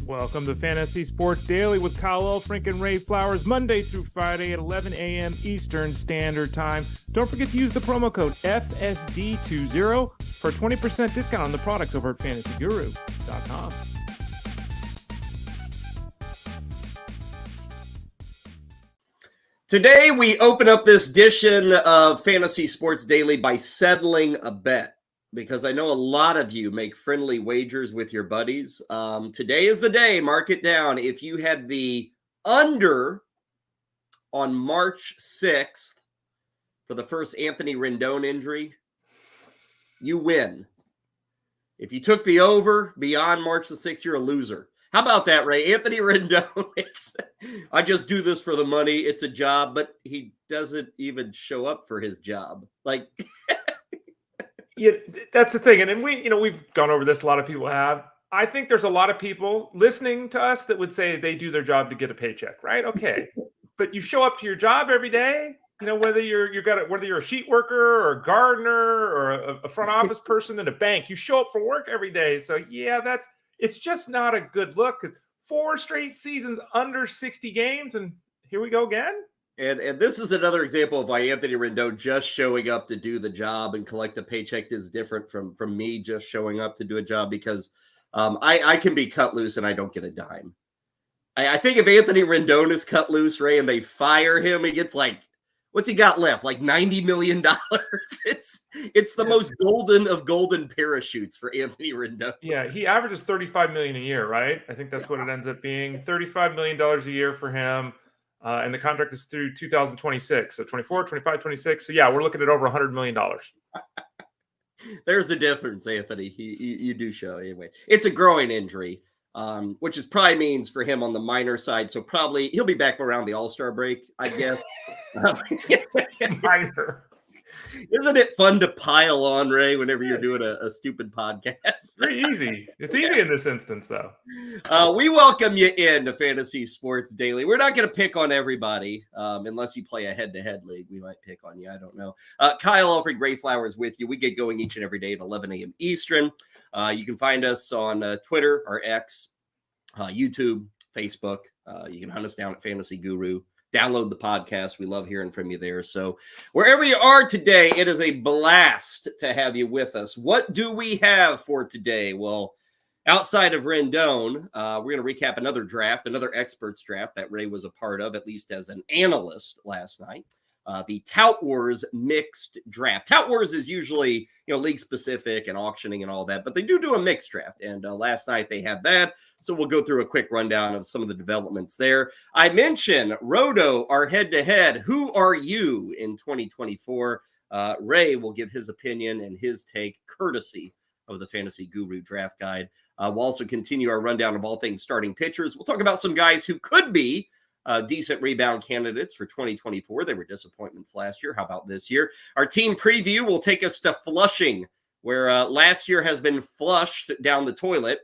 Welcome to Fantasy Sports Daily with Kyle Elfrink and Ray Flowers, Monday through Friday at 11 a.m. Eastern Standard Time. Don't forget to use the promo code FSD20 for a 20% discount on the products over at fantasyguru.com. Today, we open up this edition of Fantasy Sports Daily by settling a bet, because I know a lot of you make friendly wagers with your buddies. Today is the day, mark it down. If you had the under on March 6th for the first Anthony Rendon injury, you win. If you took the over beyond March the 6th, you're a loser. How about that, Ray? Anthony Rendon, I just do this for the money. It's a job, but he doesn't even show up for his job. Like, yeah, that's the thing. And then we've gone over this. A lot of people have. I think there's a lot of people listening to us that would say they do their job to get a paycheck, right? Okay. But you show up to your job every day, whether you're a sheet worker or a gardener or a front office person in a bank, you show up for work every day. So yeah, it's just not a good look, because 4 straight seasons under 60 games, and here we go again. And this is another example of why Anthony Rendon just showing up to do the job and collect a paycheck is different from me just showing up to do a job, because I can be cut loose and I don't get a dime. I think if Anthony Rendon is cut loose, Ray, and they fire him, he gets what's he got left? Like $90 million. It's the most golden of golden parachutes for Anthony Rendon. Yeah, he averages $35 million a year, right? I think that's what it ends up being. $35 million a year for him. And the contract is through 2026. So 24, 25, 26. So yeah, we're looking at over $100 million. There's a difference, Anthony. You do show anyway. It's a growing injury, which is probably means for him on the minor side. So probably he'll be back around the All-Star break, I guess. Minor. Isn't it fun to pile on, Ray, whenever you're doing a stupid podcast? Very easy. It's easy in this instance, though. We welcome you into Fantasy Sports Daily. We're not going to pick on everybody, unless you play a head-to-head league. We might pick on you. I don't know. Kyle Elfrink Ray Flowers with you. We get going each and every day at 11 a.m. Eastern. You can find us on Twitter, or X, YouTube, Facebook. You can hunt us down at Fantasy Guru. Download the podcast. We love hearing from you there. So wherever you are today, it is a blast to have you with us. What do we have for today? Well, outside of Rendon, we're going to recap another draft, another experts draft that Ray was a part of, at least as an analyst last night. The Tout Wars mixed draft. Tout Wars is usually, league specific and auctioning and all that, but they do a mixed draft. And last night they had that. So we'll go through a quick rundown of some of the developments there. I mentioned Roto, our head-to-head. Who are you in 2024? Ray will give his opinion and his take, courtesy of the Fantasy Guru Draft Guide. We'll also continue our rundown of all things starting pitchers. We'll talk about some guys who could be decent rebound candidates for 2024. They were disappointments last year. How about this year? Our team preview will take us to Flushing, where last year has been flushed down the toilet,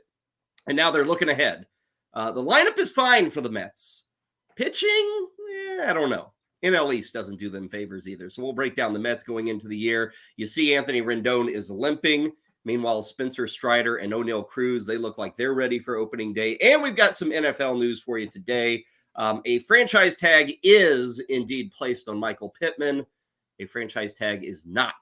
and now they're looking ahead. The lineup is fine for the Mets. Pitching, I don't know. NL East doesn't do them favors either. So we'll break down the Mets going into the year. You see Anthony Rendon is limping. Meanwhile, Spencer Strider and O'Neal Cruz, they look like they're ready for opening day. And we've got some NFL news for you today. A franchise tag is indeed placed on Michael Pittman. A franchise tag is not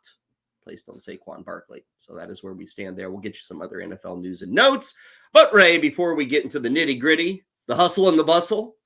placed on Saquon Barkley. So that is where we stand there. We'll get you some other NFL news and notes. But Ray, before we get into the nitty gritty, the hustle and the bustle,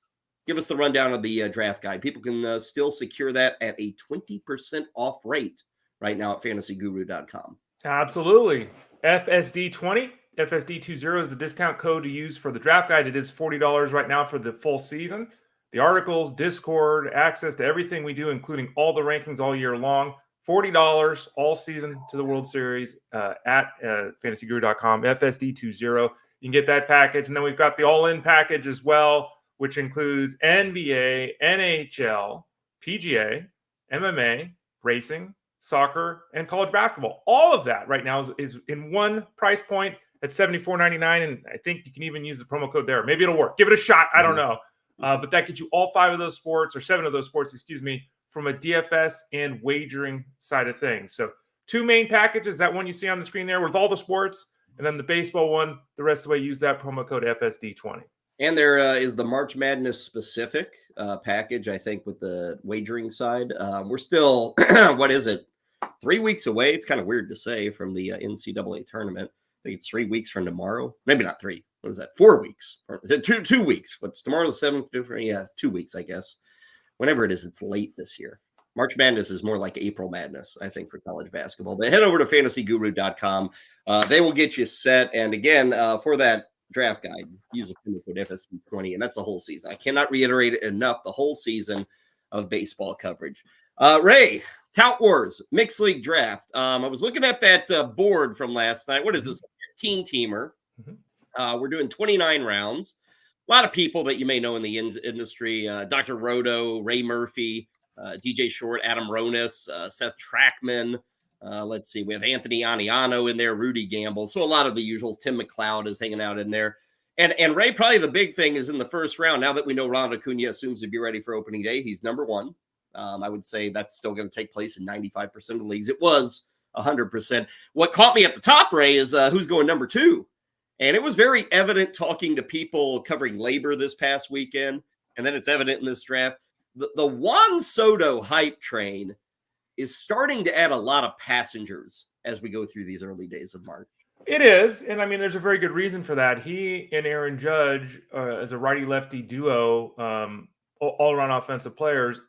give us the rundown of the draft guide. People can still secure that at a 20% off rate right now at fantasyguru.com. Absolutely. FSD20. FSD20 is the discount code to use for the draft guide. It is $40 right now for the full season. The articles, Discord, access to everything we do, including all the rankings all year long. $40 all season to the World Series at fantasyguru.com. FSD20. You can get that package. And then we've got the all-in package as well, which includes NBA, NHL, PGA, MMA, racing, soccer, and college basketball. All of that right now is in one price point at $74.99, and I think you can even use the promo code there. Maybe it'll work. Give it a shot. I don't know. But that gets you all 5 of those sports, or 7 of those sports, from a DFS and wagering side of things. So 2 main packages, that one you see on the screen there with all the sports, And then the baseball one, the rest of the way, use that promo code FSD20. And there is the March Madness specific package, I think, with the wagering side. We're still, what is it, 3 weeks away? It's kind of weird to say from the NCAA tournament. I think it's 3 weeks from tomorrow. Maybe not 3. What is that? 4 weeks. 2 weeks. What's tomorrow? The 7th? Yeah, 2 weeks, I guess. Whenever it is, it's late this year. March Madness is more like April Madness, I think, for college basketball. But head over to fantasyguru.com. They will get you set. And again, for that draft guide, use the promo code FSD20, and that's the whole season. I cannot reiterate it enough, the whole season of baseball coverage. Ray, Tout Wars, Mixed League Draft. I was looking at that board from last night. What is this? 15-teamer. We're doing 29 rounds. A lot of people that you may know in the industry, Dr. Roto, Ray Murphy, DJ Short, Adam Ronis, Seth Trackman. Let's see, we have Anthony Aniano in there, Rudy Gamble. So a lot of the usuals. Tim McLeod is hanging out in there. And Ray, probably the big thing is in the first round. Now that we know Ronald Acuna assumes to be ready for opening day, he's number 1. I would say that's still going to take place in 95% of the leagues. It was 100%. What caught me at the top, Ray, is who's going number 2. And it was very evident talking to people covering labor this past weekend. And then it's evident in this draft. The Juan Soto hype train is starting to add a lot of passengers as we go through these early days of March. It is. And I mean, there's a very good reason for that. He and Aaron Judge, as a righty-lefty duo, all-around offensive players,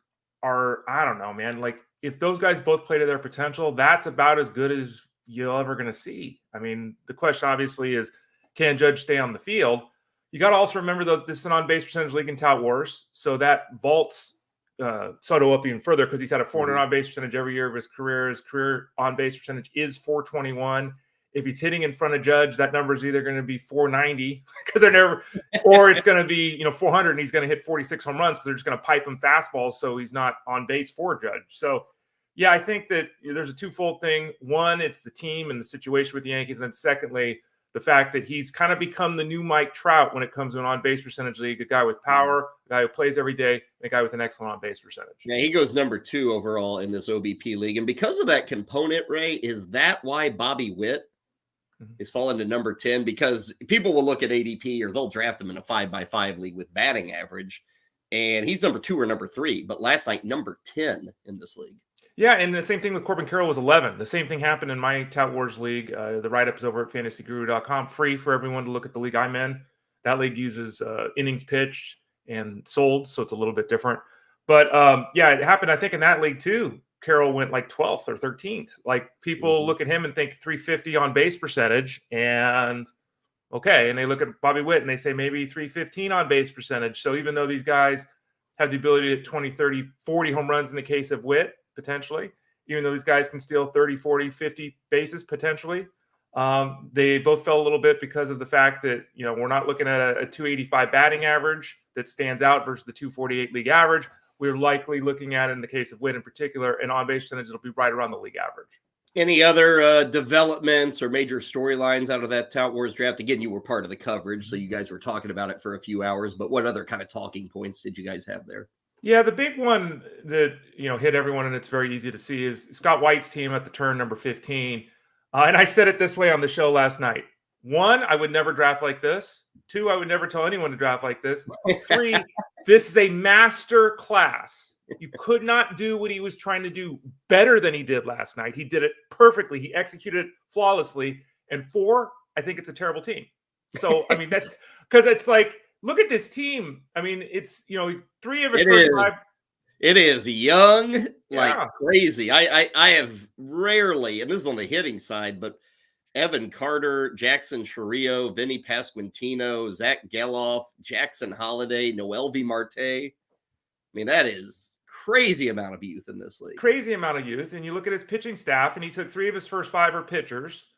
are, I don't know, man. Like, if those guys both play to their potential, that's about as good as you're ever going to see. I mean, the question obviously is, can Judge stay on the field? You got to also remember, though, this is an on-base percentage league in Tout Wars, so that vaults Soto up even further because he's had a 400 on-base percentage every year of his career. His career on-base percentage is 421. If he's hitting in front of Judge, that number is either going to be 490 because they're never, or it's going to be 400 and he's going to hit 46 home runs because they're just going to pipe him fastballs so he's not on base for Judge. So, yeah, I think that there's a twofold thing. One, it's the team and the situation with the Yankees, and then secondly, the fact that he's kind of become the new Mike Trout when it comes to an on-base percentage league, a guy with power, a guy who plays every day, and a guy with an excellent on-base percentage. Yeah, he goes number 2 overall in this OBP league. And because of that component, Ray, is that why Bobby Witt is falling to number 10? Because people will look at ADP or they'll draft him in a 5x5 league with batting average, and he's number 2 or number 3. But last night, number 10 in this league. Yeah, and the same thing with Corbin Carroll was 11. The same thing happened in my Tout Wars league. The write-up is over at fantasyguru.com, free for everyone to look at the league I'm in. That league uses innings pitched and sold, so it's a little bit different. But, yeah, it happened, I think, in that league too. Carroll went like 12th or 13th. Like, people look at him and think 350 on base percentage, and okay. And they look at Bobby Witt and they say maybe 315 on base percentage. So even though these guys have the ability to hit 20, 30, 40 home runs in the case of Witt, potentially, even though these guys can steal 30, 40, 50 bases potentially. They both fell a little bit because of the fact that, we're not looking at a 285 batting average that stands out versus the 248 league average. We're likely looking at, in the case of Witt in particular, an on-base percentage that'll be right around the league average. Any other developments or major storylines out of that Tout Wars draft? Again, you were part of the coverage, so you guys were talking about it for a few hours, but what other kind of talking points did you guys have there? Yeah, the big one that hit everyone, and it's very easy to see, is Scott White's team at the turn, number 15. And I said it this way on the show last night. 1, I would never draft like this. 2, I would never tell anyone to draft like this. 3, this is a master class. You could not do what he was trying to do better than he did last night. He did it perfectly. He executed it flawlessly. And 4, I think it's a terrible team. So, I mean, that's because it's like, look at this team. I mean, it's, 3 of his first 5. It is young, like crazy. I have rarely, and this is on the hitting side, but Evan Carter, Jackson Chourio, Vinny Pasquantino, Zach Geloff, Jackson Holiday, Noelvi Marte. I mean, that is crazy amount of youth in this league. Crazy amount of youth. And you look at his pitching staff, and he took 3 of his first 5 are pitchers.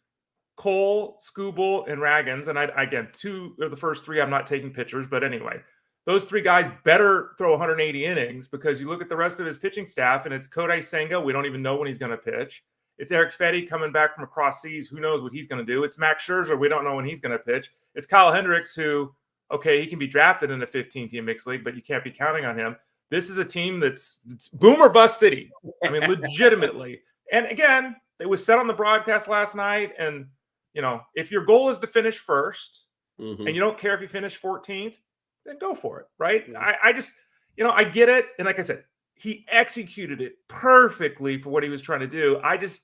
Cole, Skubal, and Ragans. And again, 2 of the first 3, I'm not taking pitchers, but anyway, those 3 guys better throw 180 innings, because you look at the rest of his pitching staff, and it's Kodai Senga. We don't even know when he's going to pitch. It's Eric Fetty coming back from across seas. Who knows what he's going to do? It's Max Scherzer. We don't know when he's going to pitch. It's Kyle Hendricks, who, okay, he can be drafted in a 15-team mixed league, but you can't be counting on him. This is a team it's boom or bust city. I mean, legitimately. And again, it was said on the broadcast last night, and if your goal is to finish first Mhm. and you don't care if you finish 14th, then go for it, right? I just, I get it. And like I said, he executed it perfectly for what he was trying to do. I just,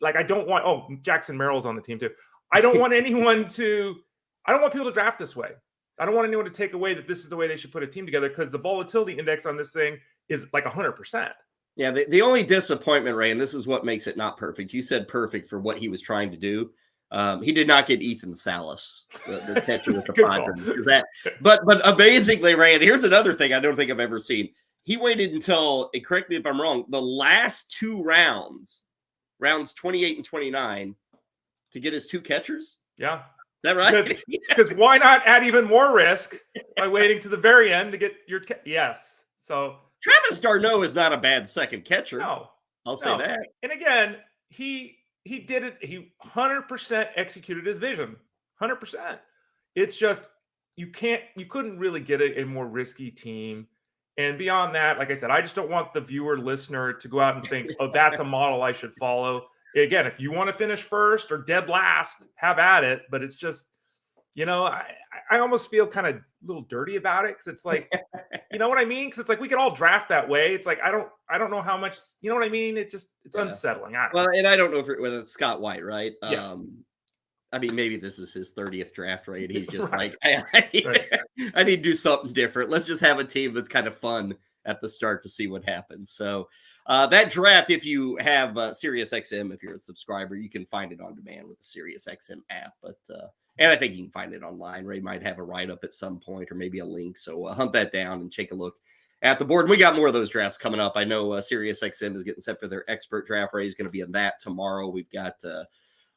I don't want, Jackson Merrill's on the team too. I don't want I don't want people to draft this way. I don't want anyone to take away that this is the way they should put a team together, because the volatility index on this thing is like 100%. Yeah, the only disappointment, Ray, and this is what makes it not perfect. You said perfect for what he was trying to do. He did not get Ethan Salas, the catcher with the Padres. But amazingly, Ray, and here's another thing I don't think I've ever seen. He waited until, and correct me if I'm wrong, the last two rounds 28 and 29, to get his two catchers. Yeah. Is that right? Because why not add even more risk by waiting to the very end to get your yes. So Travis d'Arnaud is not a bad second catcher. No. I'll say that. And again, he did it. He 100% executed his vision. 100%. It's just you couldn't really get a more risky team. And beyond that, like I said, I just don't want the viewer, listener to go out and think, oh, that's a model I should follow. Again, if you want to finish first or dead last, have at it. But it's just, I almost feel kind of a little dirty about it, because it's like, you know what I mean? Because it's like we could all draft that way. It's like I don't know how much, you know what I mean? It's unsettling. And I don't know whether it's Scott White, right? Yeah. I mean, maybe this is his 30th draft rate. He's just Right. I need to do something different. Let's just have a team that's kind of fun at the start to see what happens. So that draft, if you have SiriusXM, if you're a subscriber, you can find it on demand with the SiriusXM app. But and I think you can find it online. Ray might have a write-up at some point, or maybe a link. So hunt that down and take a look at the board. And we got more of those drafts coming up. I know SiriusXM is getting set for their expert draft. Ray's going to be in that tomorrow. We've got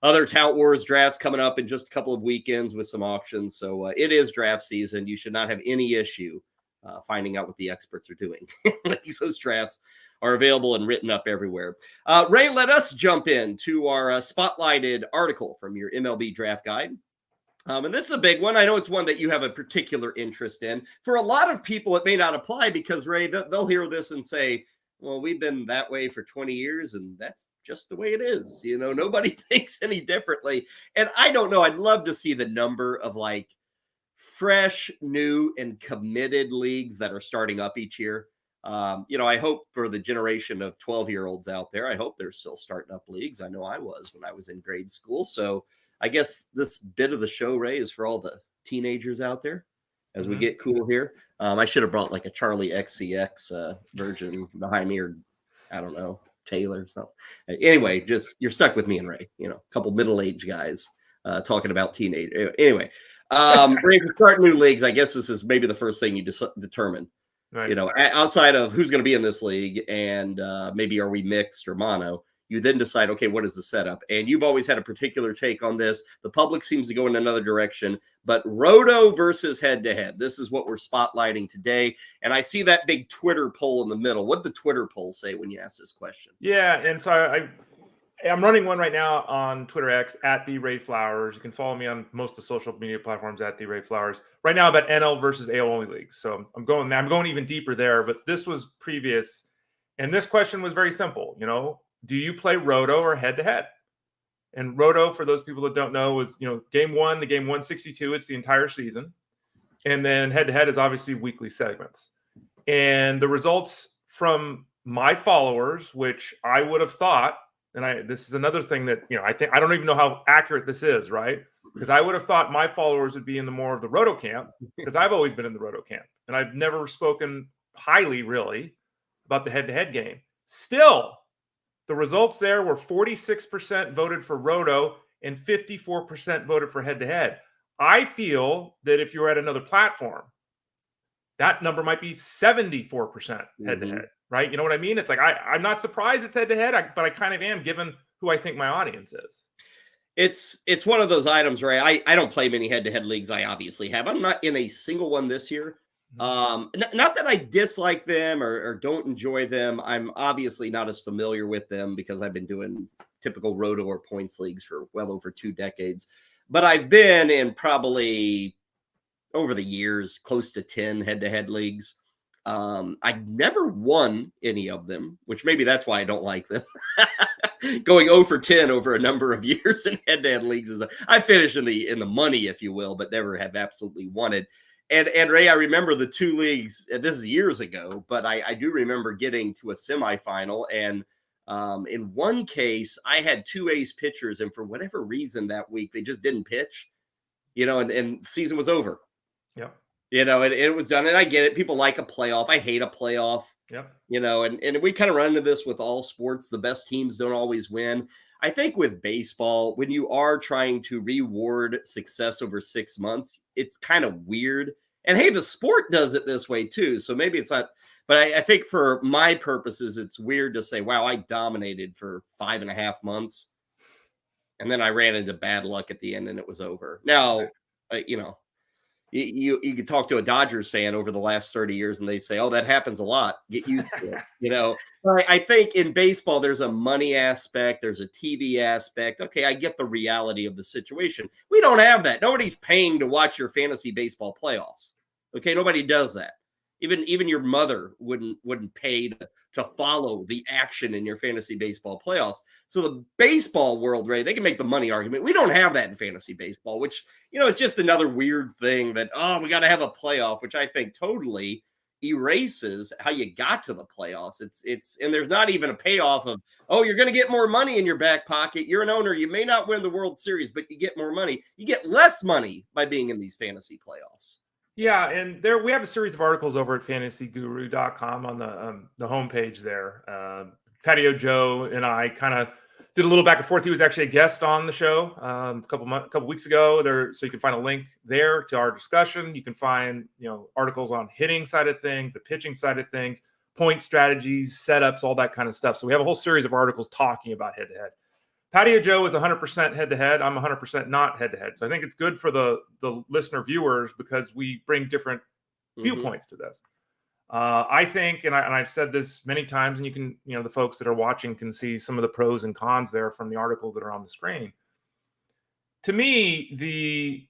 other Tout Wars drafts coming up in just a couple of weekends with some auctions. So it is draft season. You should not have any issue finding out what the experts are doing. Those drafts are available and written up everywhere. Ray, let us jump into our spotlighted article from your MLB draft guide. And this is a big one. I know it's one that you have a particular interest in. For a lot of people, it may not apply because, Ray, they'll hear this and say, well, we've been that way for 20 years, and that's just the way it is. Nobody thinks any differently. And I don't know. I'd love to see the number of fresh, new, and committed leagues that are starting up each year. I hope for the generation of 12-year-olds out there, I hope they're still starting up leagues. I know I was when I was in grade school. So I guess this bit of the show, Ray, is for all the teenagers out there as we get cool here. I should have brought a Charlie XCX version behind me, or I don't know, Taylor or something. Anyway, just you're stuck with me and Ray, a couple middle-aged guys talking about teenage. Anyway, Ray, to start new leagues, I guess this is maybe the first thing you determine. Right. Outside of who's going to be in this league and maybe are we mixed or mono, you then decide, okay, what is the setup? And you've always had a particular take on this. The public seems to go in another direction, but Roto versus head-to-head. This is what we're spotlighting today. And I see that big Twitter poll in the middle. What did the Twitter poll say when you asked this question? Yeah, and so I'm running one right now on Twitter X at the Ray Flowers. You can follow me on most of the social media platforms at the Ray Flowers. Right now about NL versus AL only leagues. So I'm going even deeper there, but this was previous. And this question was very simple. Do you play Roto or head-to-head? And Roto, for those people that don't know, is game 1 to game 162. It's the entire season. And then head-to-head is obviously weekly segments. And the results from my followers, which I would have thought, and this is another thing that I don't even know how accurate this is, right? Because I would have thought my followers would be in the more of the Roto camp, because I've always been in the Roto camp, and I've never spoken highly, really, about the head-to-head game. Still, the results there were 46% voted for Roto and 54% voted for head-to-head. I feel that if you're at another platform, that number might be 74% head-to-head, right? You know what I mean? It's like I'm not surprised it's head-to-head, but I kind of am, given who I think my audience is. It's one of those items, Ray. I don't play many head-to-head leagues. I obviously have. I'm not in a single one this year. Not that I dislike them or don't enjoy them. I'm obviously not as familiar with them because I've been doing typical Roto or points leagues for well over 2 decades. But I've been in probably over the years close to 10 head-to-head leagues. I never won any of them, which maybe that's why I don't like them. going 0 for 10 over a number of years in head-to-head leagues. I finished in the money, if you will, but never have absolutely won it. And Ray, I remember the 2 leagues, this is years ago, but I do remember getting to a semifinal. And in one case, I had 2 ace pitchers, and for whatever reason that week, they just didn't pitch, and the season was over. Yep. And it was done. And I get it. People like a playoff. I hate a playoff. Yep. And we kind of run into this with all sports. The best teams don't always win. I think with baseball, when you are trying to reward success over 6 months, it's kind of weird. And hey, the sport does it this way too. So maybe it's not, but I think for my purposes, it's weird to say, wow, I dominated for 5.5 months. And then I ran into bad luck at the end and it was over. Now, you could talk to a Dodgers fan over the last 30 years and they say, oh, that happens a lot. Get used to it. I think in baseball, there's a money aspect. There's a TV aspect. Okay, I get the reality of the situation. We don't have that. Nobody's paying to watch your fantasy baseball playoffs. Okay, nobody does that. Even your mother wouldn't pay to follow the action in your fantasy baseball playoffs. So the baseball world, Ray, they can make the money argument. We don't have that in fantasy baseball, which, it's just another weird thing that, we got to have a playoff, which I think totally erases how you got to the playoffs. And there's not even a payoff of, you're going to get more money in your back pocket. You're an owner. You may not win the World Series, but you get more money. You get less money by being in these fantasy playoffs. Yeah, and we have a series of articles over at fantasyguru.com on the homepage there. Patio Joe and I kind of did a little back and forth. He was actually a guest on the show a couple weeks ago there, so you can find a link there to our discussion. You can find articles on hitting side of things, the pitching side of things, point strategies, setups, all that kind of stuff. So we have a whole series of articles talking about head-to-head. Patio Joe is 100% head-to-head. I'm 100% not head-to-head. So I think it's good for the listener viewers because we bring different viewpoints to this. I think, and I've said this many times, and you can, the folks that are watching can see some of the pros and cons there from the article that are on the screen. To me,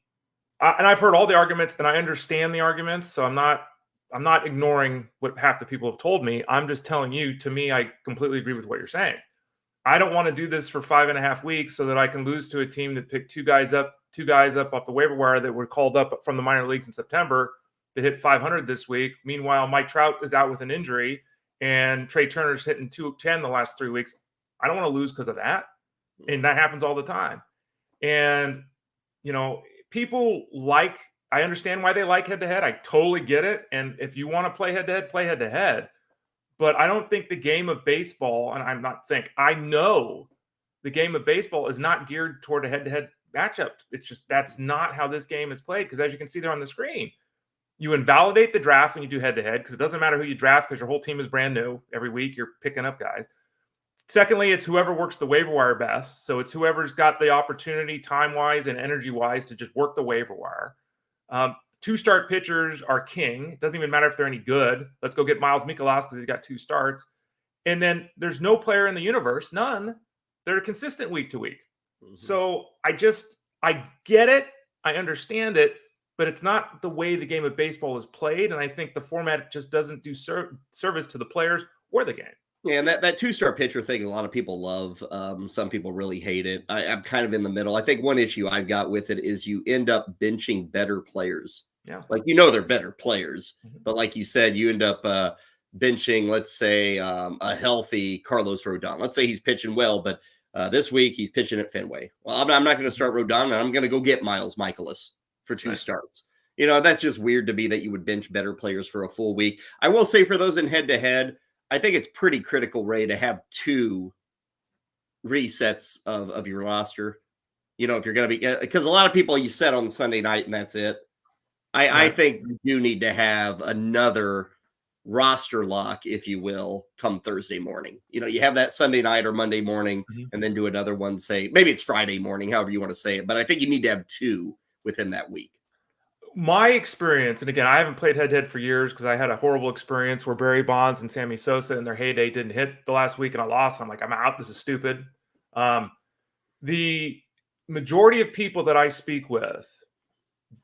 and I've heard all the arguments, and I understand the arguments, so I'm not ignoring what half the people have told me. I'm just telling you, to me, I completely agree with what you're saying. I don't want to do this for 5.5 weeks so that I can lose to a team that picked two guys up off the waiver wire that were called up from the minor leagues in September that hit 500 this week. Meanwhile, Mike Trout is out with an injury and Trey Turner's hitting 210 the last 3 weeks. I don't want to lose because of that. And that happens all the time. And, people I understand why they like head-to-head. I totally get it. And if you want to play head-to-head, play head-to-head. But I don't think the game of baseball, and I know the game of baseball is not geared toward a head-to-head matchup. It's just that's not how this game is played because as you can see there on the screen, you invalidate the draft when you do head-to-head because it doesn't matter who you draft because your whole team is brand new. Every week you're picking up guys. Secondly, it's whoever works the waiver wire best. So it's whoever's got the opportunity time-wise and energy-wise to just work the waiver wire. 2-start pitchers are king. It doesn't even matter if they're any good. Let's go get Miles Mikolas because he's got 2 starts. And then there's no player in the universe, none, that are consistent week to week. So I get it. I understand it, but it's not the way the game of baseball is played. And I think the format just doesn't do service to the players or the game. Yeah, and that 2-star pitcher thing, a lot of people love. Some people really hate it. I'm kind of in the middle. I think one issue I've got with it is you end up benching better players. Yeah. They're better players. But like you said, you end up benching, let's say, a healthy Carlos Rodon. Let's say he's pitching well, but this week he's pitching at Fenway. Well, I'm not going to start Rodon, and I'm going to go get Miles Mikolas for 2 starts. That's just weird to me that you would bench better players for a full week. I will say for those in head-to-head, I think it's pretty critical, Ray, to have 2 resets of your roster. If you're going to be – because a lot of people you set on Sunday night and that's it. I think you do need to have another roster lock, if you will, come Thursday morning. You have that Sunday night or Monday morning and then do another one, say, maybe it's Friday morning, however you want to say it. But I think you need to have 2 within that week. My experience, and again, I haven't played head-to-head for years because I had a horrible experience where Barry Bonds and Sammy Sosa in their heyday didn't hit the last week and I lost. I'm like, I'm out. This is stupid. The majority of people that I speak with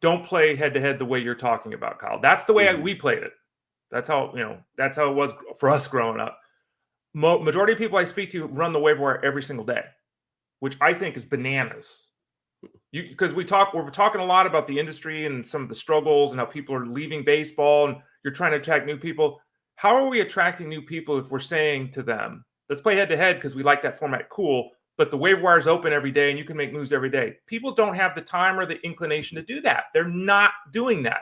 don't play head-to-head the way you're talking about, Kyle. That's the way we played it. That's how it was for us growing up. majority of people I speak to run the waiver wire every single day, which I think is bananas. Because we're talking a lot about the industry and some of the struggles and how people are leaving baseball and you're trying to attract new people. How are we attracting new people if we're saying to them, let's play head to head because we like that format, cool, but the waiver wire is open every day and you can make moves every day. People don't have the time or the inclination to do that. They're not doing that.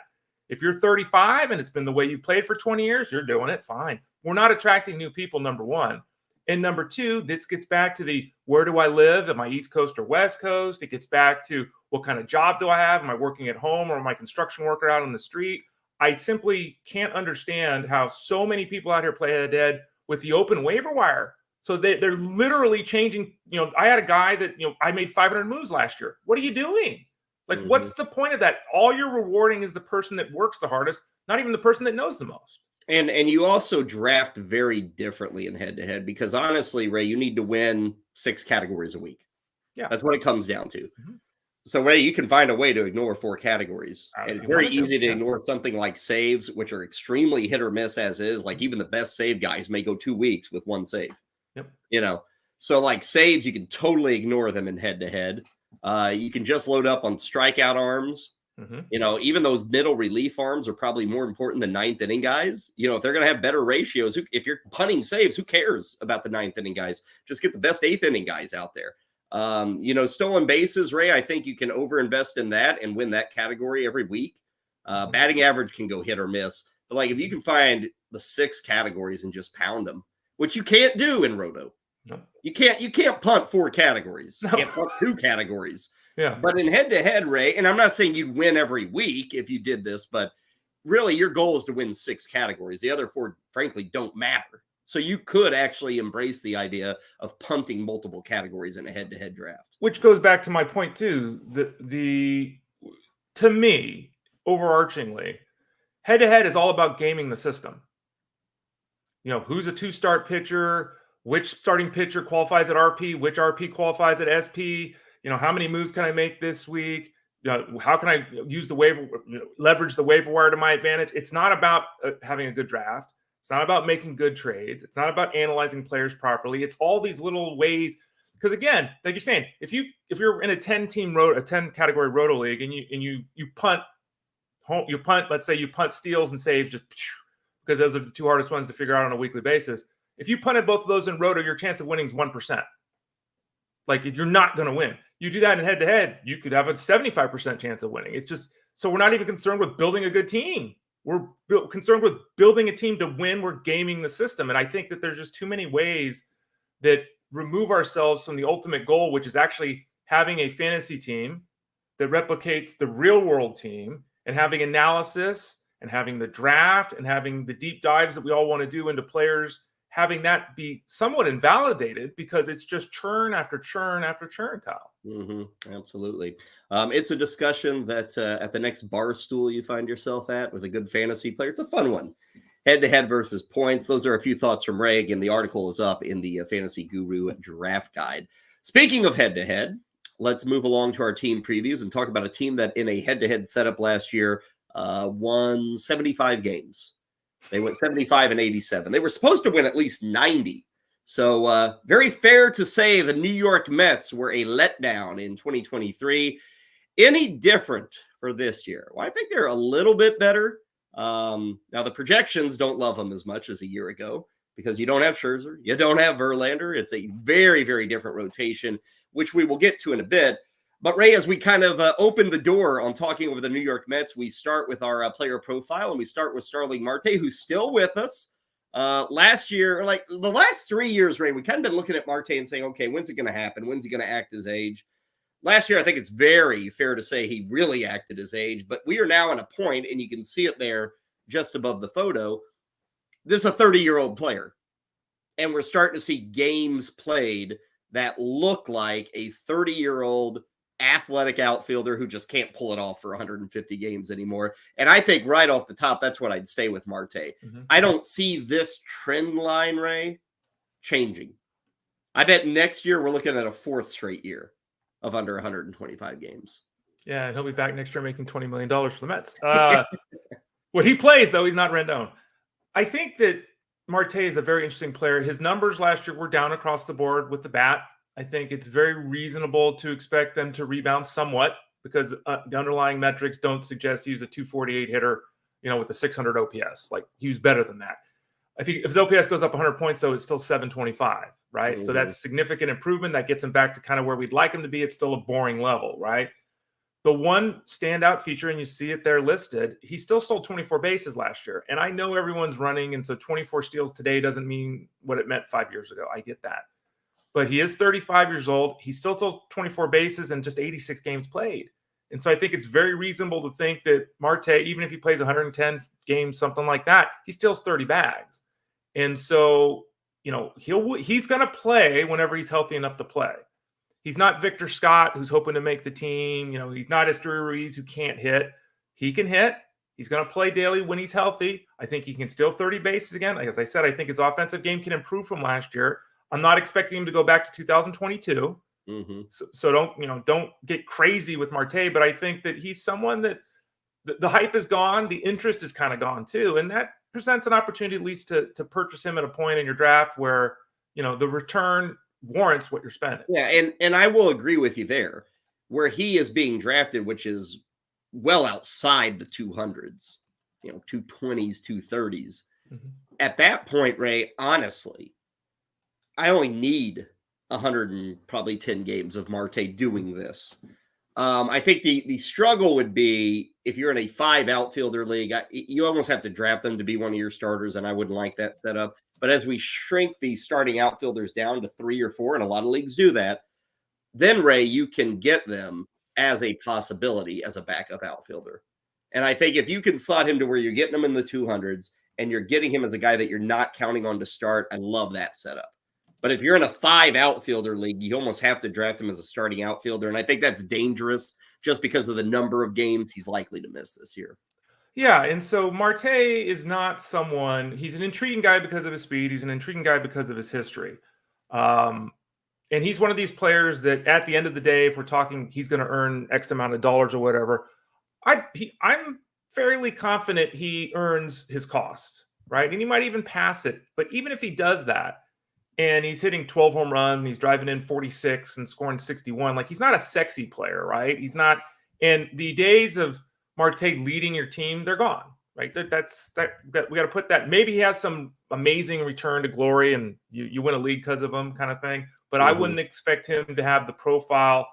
If you're 35 and it's been the way you played for 20 years, you're doing it fine. We're not attracting new people, number one. And number two, this gets back to the where do I live? Am I East Coast or West Coast? It gets back to what kind of job do I have? Am I working at home or am I a construction worker out on the street? I simply can't understand how so many people out here play head-to-head with the open waiver wire. So they're literally changing. I had a guy that, I made 500 moves last year. What are you doing? Like, what's the point of that? All you're rewarding is the person that works the hardest, not even the person that knows the most. And you also draft very differently in head-to-head because honestly, Ray, you need to win 6 categories a week. Yeah. That's what it comes down to. So, Ray, you can find a way to ignore 4 categories. And it's very easy to ignore something like saves, which are extremely hit or miss as is. Like even the best save guys may go 2 weeks with 1 save. Yep. So like saves, you can totally ignore them in head-to-head. You can just load up on strikeout arms. Even those middle relief arms are probably more important than 9th inning guys. If they're going to have better ratios, if you're punting saves, who cares about the 9th inning guys? Just get the best 8th inning guys out there. Stolen bases, Ray, I think you can overinvest in that and win that category every week. Batting average can go hit or miss. But like if you can find the 6 categories and just pound them, which you can't do in Roto. No. You can't punt 4 categories. You can't punt 2 categories. Yeah. But in head-to-head, Ray, and I'm not saying you'd win every week if you did this, but really your goal is to win 6 categories. The other 4, frankly, don't matter. So you could actually embrace the idea of punting multiple categories in a head-to-head draft. Which goes back to my point, too. To me, overarchingly, head-to-head is all about gaming the system. Who's a 2-start pitcher, which starting pitcher qualifies at RP, which RP qualifies at SP, how many moves can I make this week? How can I use leverage the waiver wire to my advantage? It's not about having a good draft. It's not about making good trades. It's not about analyzing players properly. It's all these little ways. Because again, like you're saying, if you're in a 10 category Roto league and you punt, let's say you punt steals and saves just because those are the 2 hardest ones to figure out on a weekly basis. If you punted both of those in Roto, your chance of winning is 1%. Like you're not going to win. You do that in head-to-head, you could have a 75% chance of winning. It's just so we're not even concerned with building a good team. We're concerned with building a team to win. We're gaming the system. And I think that there's just too many ways that remove ourselves from the ultimate goal, which is actually having a fantasy team that replicates the real world team and having analysis and having the draft and having the deep dives that we all want to do into players, having that be somewhat invalidated because it's just churn after churn after churn, Kyle. Absolutely. It's a discussion that at the next bar stool you find yourself at with a good fantasy player, it's a fun one. Head-to-head versus points. Those are a few thoughts from Ray. Again, the article is up in the Fantasy Guru Draft Guide. Speaking of head-to-head, let's move along to our team previews and talk about a team that in a head-to-head setup last year won 75 games. They went 75 and 87. They were supposed to win at least 90. So very fair to say the New York Mets were a letdown in 2023. Any different for this year? Well, I think they're a little bit better. Now, the projections don't love them as much as a year ago because you don't have Scherzer. You don't have Verlander. It's a very, very different rotation, which we will get to in a bit. But, Ray, as we kind of open the door on talking over the New York Mets, we start with our player profile, and we start with Starling Marte, who's still with us. Last year, like the last 3 years, Ray, we kind of been looking at Marte and saying, okay, when's it going to happen? When's he going to act his age? Last year, I think it's very fair to say he really acted his age, but we are now at a point, and you can see it there just above the photo. This is a 30-year-old player, and we're starting to see games played that look like a 30-year-old athletic outfielder who just can't pull it off for 150 games anymore. And I think right off the top, that's what I'd stay with Marte. I don't see this trend line, Ray, changing. I bet next year we're looking at a 4th straight year of under 125 games. Yeah, and he'll be back next year making $20 million for the Mets. When he plays, though, he's not Rendon. I think that Marte is a very interesting player. His numbers last year were down across the board with the bat. I think it's very reasonable to expect them to rebound somewhat because the underlying metrics don't suggest he was a 248 hitter, with a 600 OPS. Like, he was better than that. I think if his OPS goes up 100 points, though, it's still 725, right? Mm-hmm. So that's significant improvement. That gets him back to kind of where we'd like him to be. It's still a boring level, right? The one standout feature, and you see it there listed, he still stole 24 bases last year. And I know everyone's running, and so 24 steals today doesn't mean what it meant 5 years ago. I get that. But he is 35 years old. He still stole 24 bases in just 86 games played. And so I think it's very reasonable to think that Marte, even if he plays 110 games, something like that, he steals 30 bags. And so, he's going to play whenever he's healthy enough to play. He's not Victor Scott, who's hoping to make the team. He's not Esteury Ruiz, who can't hit. He can hit. He's going to play daily when he's healthy. I think he can steal 30 bases again. Like, as I said, I think his offensive game can improve from last year. I'm not expecting him to go back to 2022. Mm-hmm. So don't get crazy with Marte, but I think that he's someone that the hype is gone. The interest is kind of gone too. And that presents an opportunity at least to purchase him at a point in your draft where, the return warrants what you're spending. Yeah. And I will agree with you there where he is being drafted, which is well outside the 200s, 220s, 230s. Mm-hmm. At that point, Ray, honestly, I only need 110 games of Marte doing this. I think the struggle would be if you're in a 5 outfielder league, you almost have to draft them to be one of your starters, and I wouldn't like that setup. But as we shrink the starting outfielders down to 3 or 4, and a lot of leagues do that, then, Ray, you can get them as a possibility as a backup outfielder. And I think if you can slot him to where you're getting him in the 200s and you're getting him as a guy that you're not counting on to start, I love that setup. But if you're in a 5 outfielder league, you almost have to draft him as a starting outfielder. And I think that's dangerous just because of the number of games he's likely to miss this year. Yeah. And so Marte is not he's an intriguing guy because of his speed. He's an intriguing guy because of his history. And he's one of these players that at the end of the day, if we're talking, he's going to earn X amount of dollars or whatever. I'm fairly confident he earns his cost, right? And he might even pass it. But even if he does that, and he's hitting 12 home runs and he's driving in 46 and scoring 61. Like, he's not a sexy player, right? He's not. And the days of Marte leading your team, they're gone, right? We got to put that. Maybe he has some amazing return to glory and you win a league because of him, kind of thing. But I wouldn't expect him to have the profile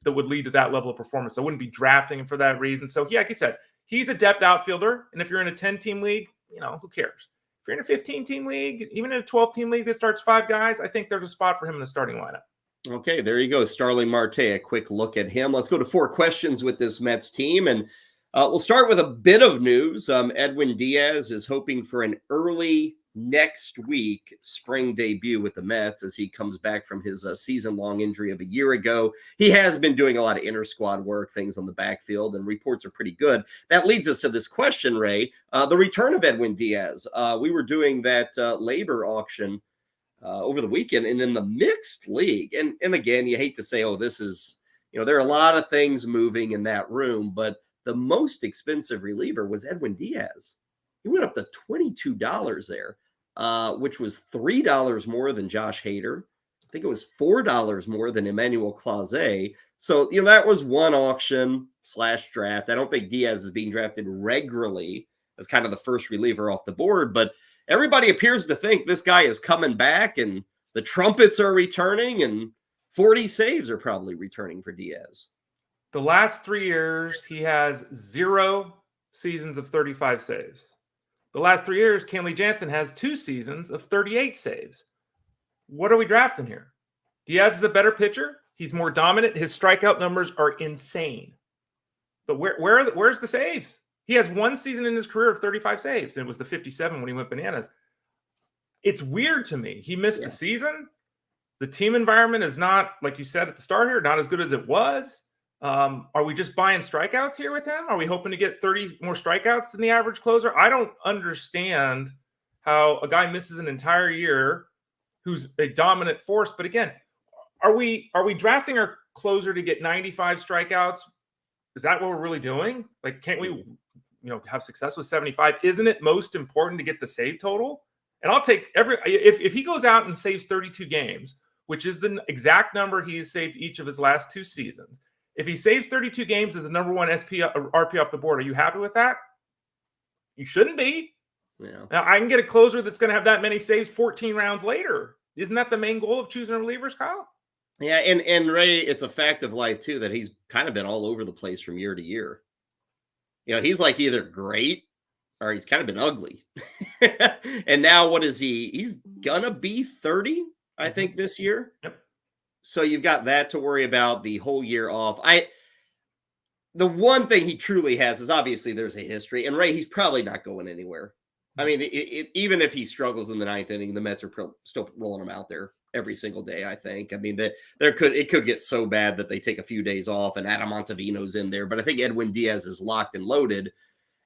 that would lead to that level of performance. I wouldn't be drafting him for that reason. So, yeah, like you said, he's a depth outfielder. And if you're in a 10-team league, who cares? If you're in a 15-team league, even in a 12-team league that starts 5 guys, I think there's a spot for him in the starting lineup. Okay, there you go. Starling Marte, a quick look at him. Let's go to 4 questions with this Mets team. And we'll start with a bit of news. Edwin Diaz is hoping for an early next week spring debut with the Mets as he comes back from his season-long injury of a year ago. He has been doing a lot of inter-squad work, things on the backfield, and reports are pretty good. That leads us to this question, Ray. The return of Edwin Diaz. We were doing that labor auction over the weekend, and in the mixed league, and again, you hate to say, this is, there are a lot of things moving in that room, but the most expensive reliever was Edwin Diaz. He went up to $22 there, which was $3 more than Josh Hader. I think it was $4 more than Emmanuel Clase. So, that was one auction / draft. I don't think Diaz is being drafted regularly as kind of the first reliever off the board, but everybody appears to think this guy is coming back and the trumpets are returning and 40 saves are probably returning for Diaz. The last 3 years, he has 0 seasons of 35 saves. The last 3 years, Kenley Jansen has 2 seasons of 38 saves. What are we drafting here? Diaz is a better pitcher. He's more dominant. His strikeout numbers are insane. But where's the saves? He has 1 season in his career of 35 saves, and it was the 57 when he went bananas. It's weird to me. He missed a season. The team environment is not, like you said at the start here, not as good as it was. Are we just buying strikeouts here with him? Are we hoping to get 30 more strikeouts than the average closer? I don't understand how a guy misses an entire year who's a dominant force. But again, are we drafting our closer to get 95 strikeouts? Is that what we're really doing? Like, can't we, have success with 75? Isn't it most important to get the save total? And I'll take if he goes out and saves 32 games, which is the exact number he's saved each of his last 2 seasons. If he saves 32 games as the number 1 SP or RP off the board, are you happy with that? You shouldn't be. Yeah. Now, I can get a closer that's going to have that many saves 14 rounds later. Isn't that the main goal of choosing relievers, Kyle? Yeah, and Ray, it's a fact of life too that he's kind of been all over the place from year to year. He's like either great or he's kind of been ugly. And now what is he? He's gonna be 30, I think, this year. Yep. So you've got that to worry about the whole year off. The one thing he truly has is obviously there's a history, and Ray, he's probably not going anywhere. I mean, even if he struggles in the 9th inning, the Mets are still rolling him out there every single day, I think. I mean, it could get so bad that they take a few days off and Adam Montevino's in there. But I think Edwin Diaz is locked and loaded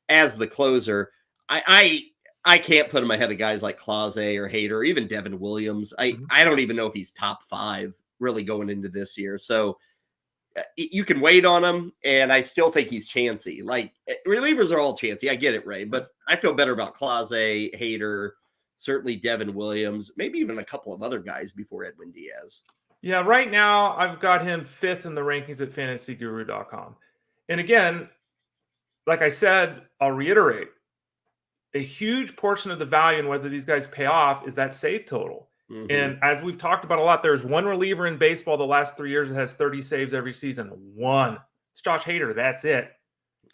as the closer. I can't put him ahead of guys like Clase or Hader or even Devin Williams. I don't even know if he's top 5 really going into this year. So you can wait on him, and I still think he's chancy. Like, relievers are all chancy. I get it, Ray, but I feel better about Clase, Hader, certainly Devin Williams, maybe even a couple of other guys before Edwin Diaz. Yeah, right now I've got him 5th in the rankings at fantasyguru.com. And again, like I said, I'll reiterate, a huge portion of the value and whether these guys pay off is that save total. Mm-hmm. And as we've talked about a lot, there's one reliever in baseball the last 3 years that has 30 saves every season. One. It's Josh Hader. That's it.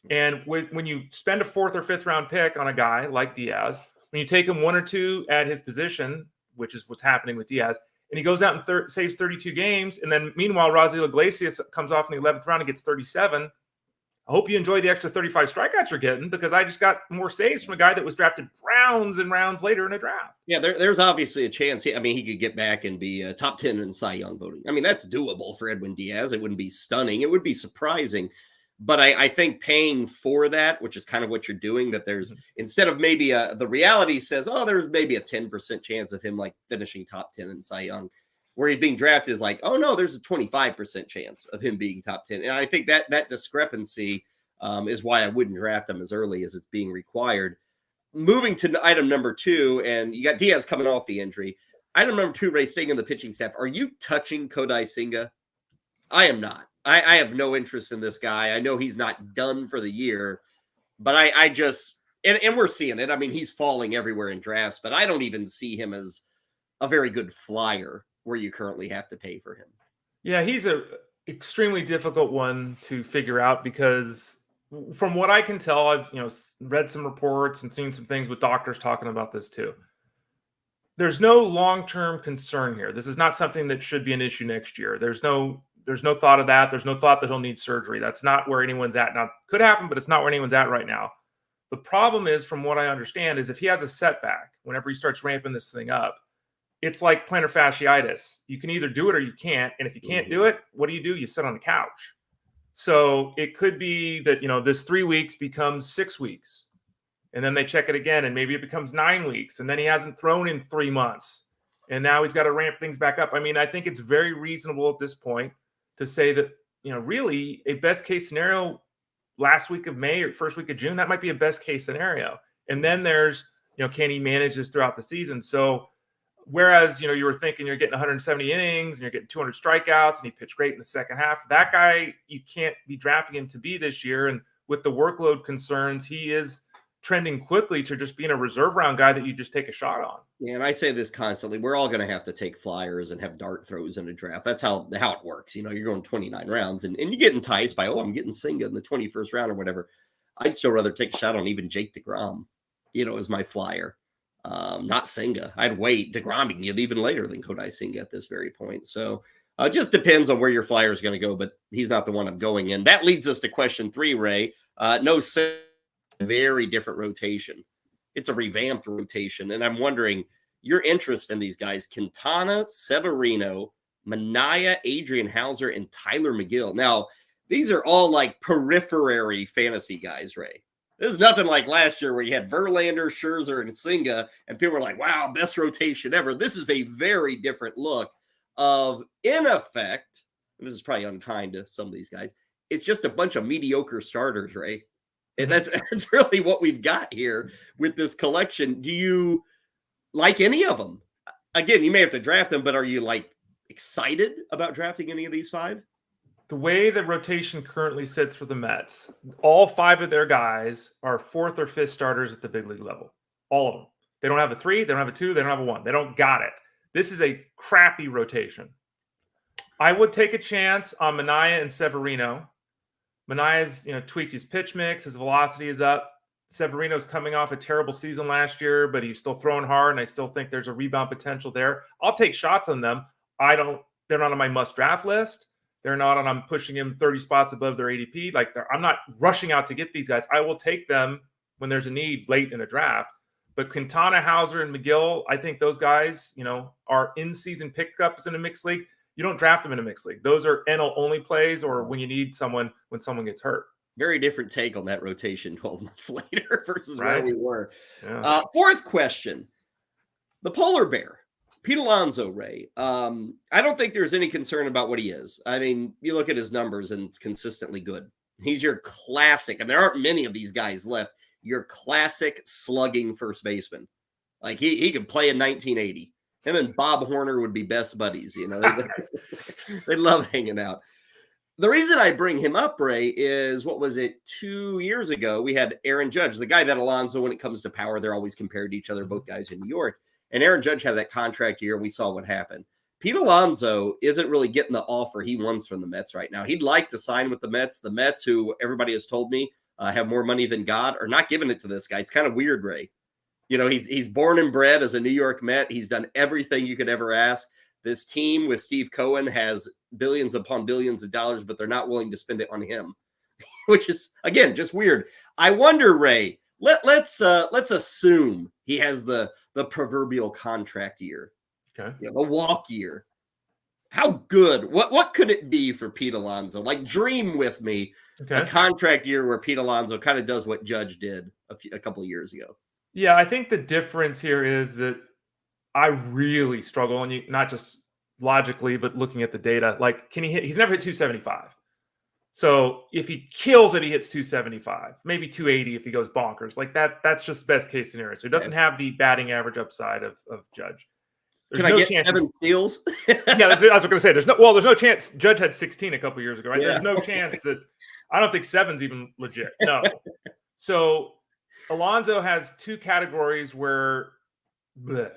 And when you spend a 4th or 5th round pick on a guy like Diaz, when you take him 1 or 2 at his position, which is what's happening with Diaz, and he goes out and saves 32 games, and then meanwhile, Raziel Iglesias comes off in the 11th round and gets 37. I hope you enjoy the extra 35 strikeouts you're getting, because I just got more saves from a guy that was drafted rounds and rounds later in a draft. Yeah, there's obviously a chance. I mean, he could get back and be top 10 in Cy Young voting. I mean, that's doable for Edwin Diaz. It wouldn't be stunning. It would be surprising. But I think paying for that, which is kind of what you're doing, that there's instead of maybe the reality says, oh, there's maybe a 10% chance of him like finishing top 10 in Cy Young, where he's being drafted is like, oh no, there's a 25% chance of him being top 10. And I think that discrepancy is why I wouldn't draft him as early as it's being required. Moving to item number 2, and you got Diaz coming off the injury. Item number 2, Ray, staying in the pitching staff. Are you touching Kodai Senga? I am not. I have no interest in this guy. I know he's not done for the year, but I just, and we're seeing it. I mean, he's falling everywhere in drafts, but I don't even see him as a very good flyer where you currently have to pay for him. Yeah, he's a extremely difficult one to figure out, because from what I can tell, I've read some reports and seen some things with doctors talking about this too. There's no long-term concern here. This is not something that should be an issue next year. There's no thought of that. There's no thought that he'll need surgery. That's not where anyone's at now. Could happen, but it's not where anyone's at right now. The problem is, from what I understand, is if he has a setback whenever he starts ramping this thing up, it's like plantar fasciitis. You can either do it or you can't. And if you can't do it, what do? You sit on the couch. So it could be that, this 3 weeks becomes 6 weeks. And then they check it again, and maybe it becomes 9 weeks. And then he hasn't thrown in 3 months. And now he's got to ramp things back up. I mean, I think it's very reasonable at this point to say that, really a best case scenario last week of May or first week of June, that might be a best case scenario. And then there's, can he manage this throughout the season? So whereas, you were thinking you're getting 170 innings and you're getting 200 strikeouts and he pitched great in the second half, that guy, you can't be drafting him to be this year. And with the workload concerns, he is trending quickly to just being a reserve round guy that you just take a shot on. Yeah, and I say this constantly. We're all going to have to take flyers and have dart throws in a draft. That's how it works. You're going 29 rounds and you get enticed by, I'm getting Senga in the 21st round or whatever. I'd still rather take a shot on even Jake DeGrom, as my flyer. Not Senga. I'd wait. DeGrom can get even later than Kodai Senga at this very point. So it just depends on where your flyer is going to go, but he's not the one I'm going in. That leads us to question 3, Ray. No Senga. Very different rotation. It's a revamped rotation. And I'm wondering your interest in these guys: Quintana, Severino, Minaya, Adrian Hauser, and Tyler McGill. Now, these are all like periphery fantasy guys, Ray. This is nothing like last year where you had Verlander, Scherzer, and Senga, and people were like, wow, best rotation ever. This is a very different look of, in effect, and this is probably unkind to some of these guys, it's just a bunch of mediocre starters, Ray. And that's really what we've got here with this collection. Do you like any of them. Again, you may have to draft them, but are you like excited about drafting any of these 5? The way the rotation currently sits for the Mets, all 5 of their guys are 4th or 5th starters at the big league level. All of them. They don't have a 3, they don't have a 2, they don't have a 1. They don't got it. This is a crappy rotation. I would take a chance on Manaea and Severino. Manaea's, tweaked his pitch mix, his velocity is up. Severino's coming off a terrible season last year, but he's still throwing hard, and I still think there's a rebound potential there. I'll take shots on them. They're not on my must draft list. They're not on, I'm pushing him 30 spots above their ADP. I'm not rushing out to get these guys. I will take them when there's a need late in a draft. But Quintana, Hauser, and McGill, I think those guys, are in-season pickups in a mixed league. You don't draft them in a mixed league. Those are NL only plays or when you need someone when someone gets hurt. Very different take on that rotation 12 months later versus Right. where we were. Yeah. 4th question. The polar bear, Pete Alonso, Ray. I don't think there's any concern about what he is. I mean, you look at his numbers and it's consistently good. He's your classic, and there aren't many of these guys left, your classic slugging first baseman. Like he could play in 1980. Him and Bob Horner would be best buddies. They love hanging out. The reason I bring him up, Ray, is 2 years ago, we had Aaron Judge, the guy that Alonso, when it comes to power, they're always compared to each other, both guys in New York. And Aaron Judge had that contract year, and we saw what happened. Pete Alonso isn't really getting the offer he wants from the Mets right now. He'd like to sign with the Mets. The Mets, who everybody has told me have more money than God, are not giving it to this guy. It's kind of weird, Ray. He's born and bred as a New York Met. He's done everything you could ever ask. This team with Steve Cohen has billions upon billions of dollars, but they're not willing to spend it on him, which is, again, just weird. I wonder, Ray, let's assume he has the proverbial contract year, Okay. the walk year. How good? What could it be for Pete Alonso? Like, dream with me, a contract year where Pete Alonso kind of does what Judge did a couple of years ago. Yeah, I think the difference here is that I really struggle, and not just logically, but looking at the data. Like, can he hit? He's never hit 275. So if he kills it, he hits 275, maybe 280 if he goes bonkers. Like that's just best case scenario. So he doesn't have the batting average upside of Judge. Can I get 7 steals? Yeah, I was going to say there's no chance. Judge had 16 a couple years ago, right? Yeah. There's no chance that I don't think 7's even legit. No. So Alonso has 2 categories where, bleh.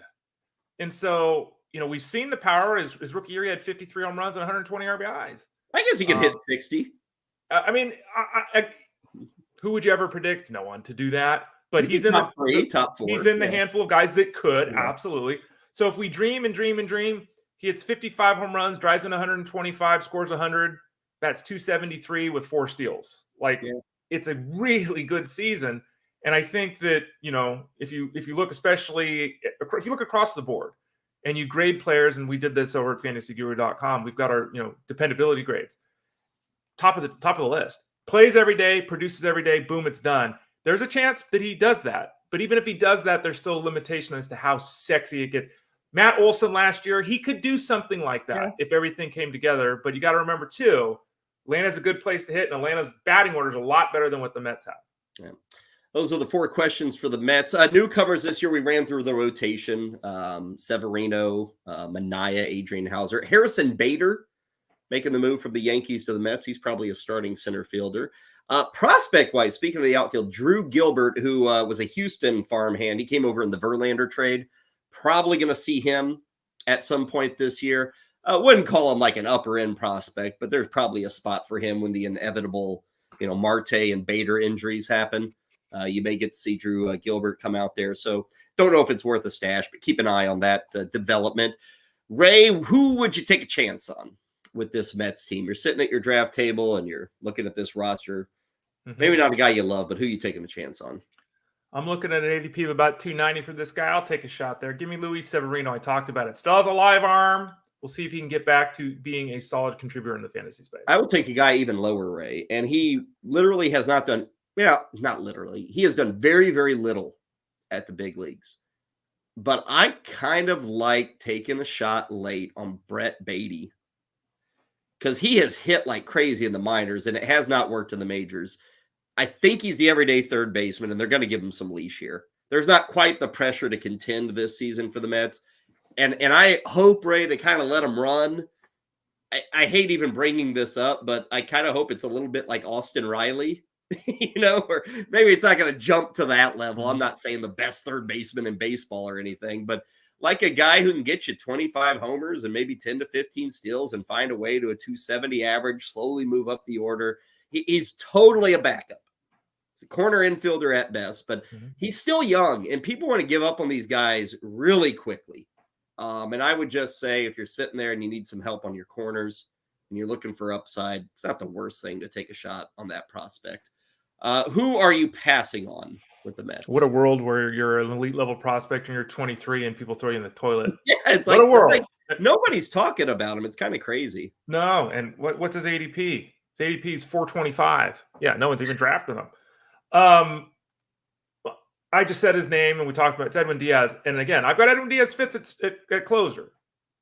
And so we've seen the power. His rookie year, he had 53 home runs and 120 RBIs. I guess he could hit 60. I mean, who would you ever predict? No one to do that. But he's in top 4. He's in the handful of guys that could, absolutely. So if we dream and dream and dream, he hits 55 home runs, drives in 125, scores 100. That's 273 with 4 steals. It's a really good season. And I think that, if you look, especially if you look across the board and you grade players, and we did this over at fantasyguru.com, we've got our, dependability grades. Top of the list. Plays every day, produces every day, boom, it's done. There's a chance that he does that. But even if he does that, there's still a limitation as to how sexy it gets. Matt Olson last year, he could do something like that if everything came together. But you got to remember, too, Atlanta's a good place to hit, and Atlanta's batting order is a lot better than what the Mets have. Yeah. Those are the 4 questions for the Mets. Newcomers this year, we ran through the rotation. Severino, Manaea, Adrian Hauser. Harrison Bader making the move from the Yankees to the Mets. He's probably a starting center fielder. Prospect-wise, speaking of the outfield, Drew Gilbert, who was a Houston farmhand. He came over in the Verlander trade. Probably going to see him at some point this year. Wouldn't call him like an upper-end prospect, but there's probably a spot for him when the inevitable, Marte and Bader injuries happen. You may get to see Drew Gilbert come out there. So don't know if it's worth a stash, but keep an eye on that development. Ray, who would you take a chance on with this Mets team? You're sitting at your draft table and you're looking at this roster. Maybe not a guy you love, but who are you taking a chance on? I'm looking at an ADP of about 290 for this guy. I'll take a shot there. Give me Luis Severino. I talked about it. Still has a live arm. We'll see if he can get back to being a solid contributor in the fantasy space. I would take a guy even lower, Ray. And he literally has not done, not literally. He has done very, very little at the big leagues. But I kind of like taking a shot late on Brett Beatty because he has hit like crazy in the minors and it has not worked in the majors. I think he's the everyday third baseman, and they're going to give him some leash here. there's not quite the pressure to contend this season for the Mets. And I hope, Ray, they kind of let him run. I hate even bringing this up, but I kind of hope it's a little bit like Austin Riley, or maybe it's not going to jump to that level. I'm not saying the best third baseman in baseball or anything, but like a guy who can get you 25 homers and maybe 10 to 15 steals and find a way to a 270 average, slowly move up the order. He's totally a backup. He's a corner infielder at best, but he's still young, and people want to give up on these guys really quickly. And I would just say, if you're sitting there and you need some help on your corners and you're looking for upside, it's not the worst thing to take a shot on that prospect. Who are you passing on with the Mets? What a world where you're an elite level prospect and you're 23 and people throw you in the toilet. Yeah, it's what like a world. Nobody's talking about him. It's kind of crazy. No, and what's his ADP? His ADP is 425. Yeah, no one's even drafted him. I just said his name, and we talked about it's Edwin Diaz. And again, I've got Edwin Diaz fifth at closer,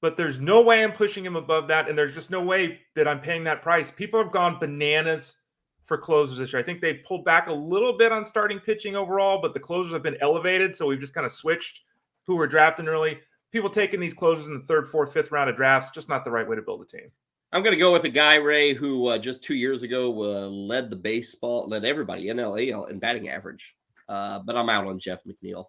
but there's no way I'm pushing him above that, and there's just no way that I'm paying that price. People have gone bananas for closers this year. I think they pulled back a little bit on starting pitching overall, but the closers have been elevated, so we've just kind of switched who we're drafting early. People taking these closers in the third, fourth, fifth round of drafts, just not the right way to build a team. I'm going to go with a guy, Ray, who just 2 years ago led everybody, NL, in batting average. But I'm out on Jeff McNeil.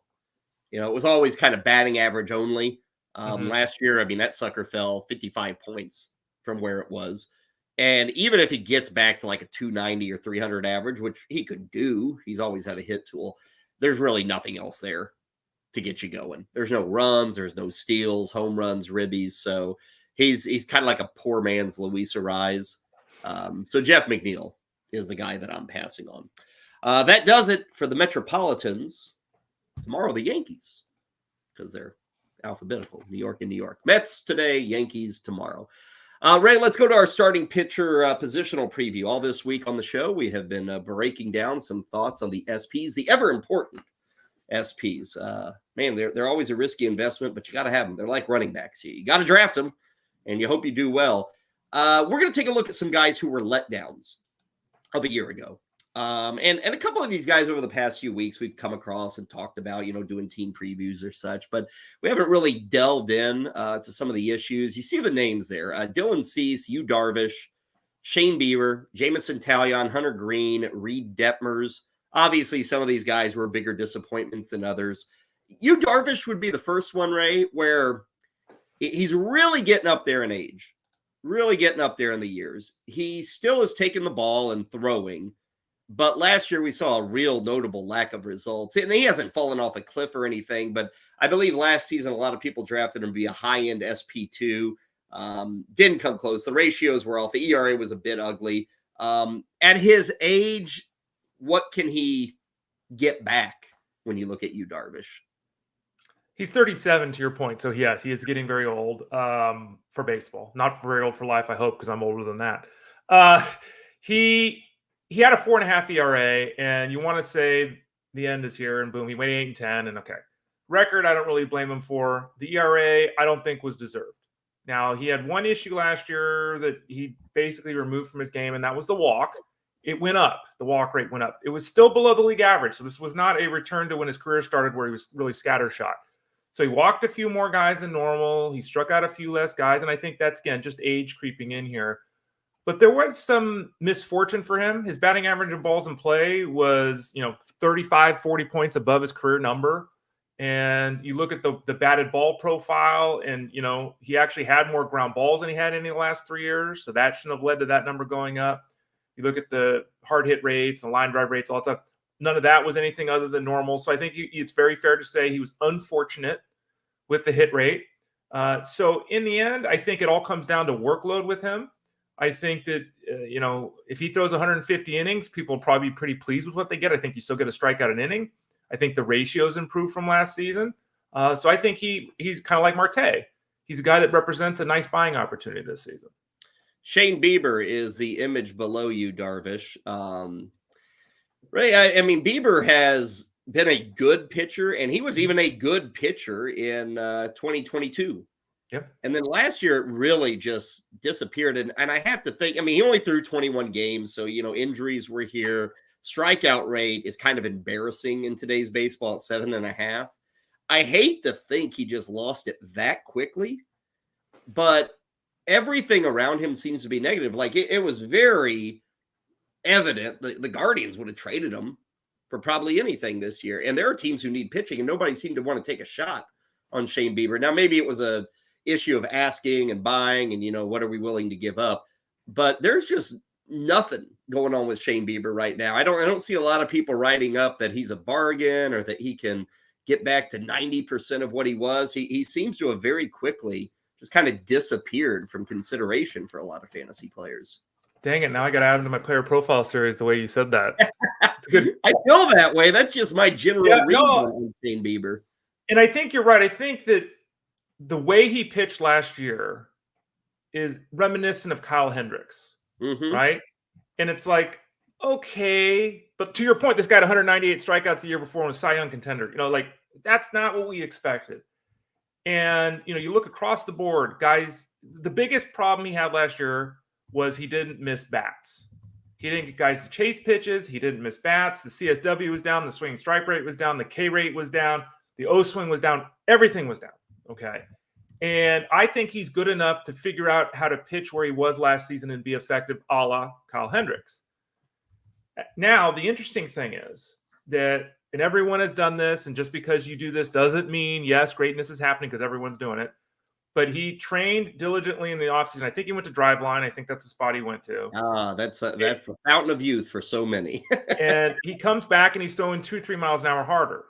It was always kind of batting average only. Last year, I mean, that sucker fell 55 points from where it was. And even if he gets back to like a 290 or 300 average, which he could do, he's always had a hit tool. There's really nothing else there to get you going. There's no runs, there's no steals, home runs, ribbies. So he's kind of like a poor man's Luis Ariz. So Jeff McNeil is the guy that I'm passing on. That does it for the Metropolitans. Tomorrow, the Yankees, because they're alphabetical. New York and New York. Mets today, Yankees tomorrow. Ray, let's go to our starting pitcher positional preview. All this week on the show, we have been breaking down some thoughts on the SPs, the ever-important SPs. Man, they're always a risky investment, but you got to have them. They're like running backs. You got to draft them, and you hope you do well. We're going to take a look at some guys who were letdowns of a year ago. And a couple of these guys over the past few weeks we've come across and talked about, doing team previews or such, but we haven't really delved in to some of the issues. You see the names there: Dylan Cease, Darvish, Shane Bieber, Jamison Talion, Hunter Greene, Reed Detmers. Obviously, some of these guys were bigger disappointments than others. Darvish would be the first one, Ray, where he's really getting up there in age, really getting up there in the years. He still is taking the ball and throwing. But last year we saw a real notable lack of results. And he hasn't fallen off a cliff or anything, but I believe last season a lot of people drafted him to be a high-end SP2. Didn't come close. The ratios were off. The ERA was a bit ugly. At his age, what can he get back when you look at Darvish? He's 37, to your point. So, yes, he is getting very old for baseball. Not very old for life, I hope, because I'm older than that. He had a 4.5 ERA, and you want to say the end is here, and boom, he went 8-10, and okay. Record, I don't really blame him for. The ERA, I don't think was deserved. Now, he had one issue last year that he basically removed from his game, and that was the walk. It went up. The walk rate went up. It was still below the league average, so this was not a return to when his career started where he was really scattershot. So he walked a few more guys than normal. He struck out a few less guys, and I think that's, again, just age creeping in here. But there was some misfortune for him. His batting average of balls in play was, 35, 40 points above his career number. And you look at the batted ball profile, and, he actually had more ground balls than he had in the last 3 years. So that shouldn't have led to that number going up. You look at the hard hit rates, the line drive rates, all that stuff. None of that was anything other than normal. So I think it's very fair to say he was unfortunate with the hit rate. So in the end, I think it all comes down to workload with him. I think that, if he throws 150 innings, people will probably be pretty pleased with what they get. I think you still get a strikeout an inning. I think the ratios improved from last season. So I think he's kind of like Marte. He's a guy that represents a nice buying opportunity this season. Shane Bieber is the image below Darvish. Ray, I mean, Bieber has been a good pitcher, and he was even a good pitcher in 2022. Yep. And then last year, it really just disappeared. And I have to think, I mean, he only threw 21 games. So, injuries were here. Strikeout rate is kind of embarrassing in today's baseball at 7.5. I hate to think he just lost it that quickly, but everything around him seems to be negative. Like it was very evident that the Guardians would have traded him for probably anything this year. And there are teams who need pitching, and nobody seemed to want to take a shot on Shane Bieber. Now, maybe it was a issue of asking and buying and, what are we willing to give up? But there's just nothing going on with Shane Bieber right now. I don't see a lot of people writing up that he's a bargain or that he can get back to 90% of what he was. He seems to have very quickly just kind of disappeared from consideration for a lot of fantasy players. Dang it. Now I got to add him to my player profile series the way you said that. It's good. I feel that way. That's just my general read on Shane Bieber. And I think you're right. I think that the way he pitched last year is reminiscent of Kyle Hendricks, right? And it's like, okay, but to your point, this guy had 198 strikeouts the year before and was Cy Young contender. That's not what we expected. And, you look across the board, guys, the biggest problem he had last year was he didn't miss bats. He didn't get guys to chase pitches. He didn't miss bats. The CSW was down. The swing strike rate was down. The K rate was down. The O swing was down. Everything was down. Okay. And I think he's good enough to figure out how to pitch where he was last season and be effective a la Kyle Hendricks. Now, the interesting thing is that, and everyone has done this, and just because you do this doesn't mean, yes, greatness is happening because everyone's doing it. But he trained diligently in the offseason. I think he went to Driveline. I think that's the spot he went to. That's the fountain of youth for so many. And he comes back and he's throwing 2-3 miles an hour harder.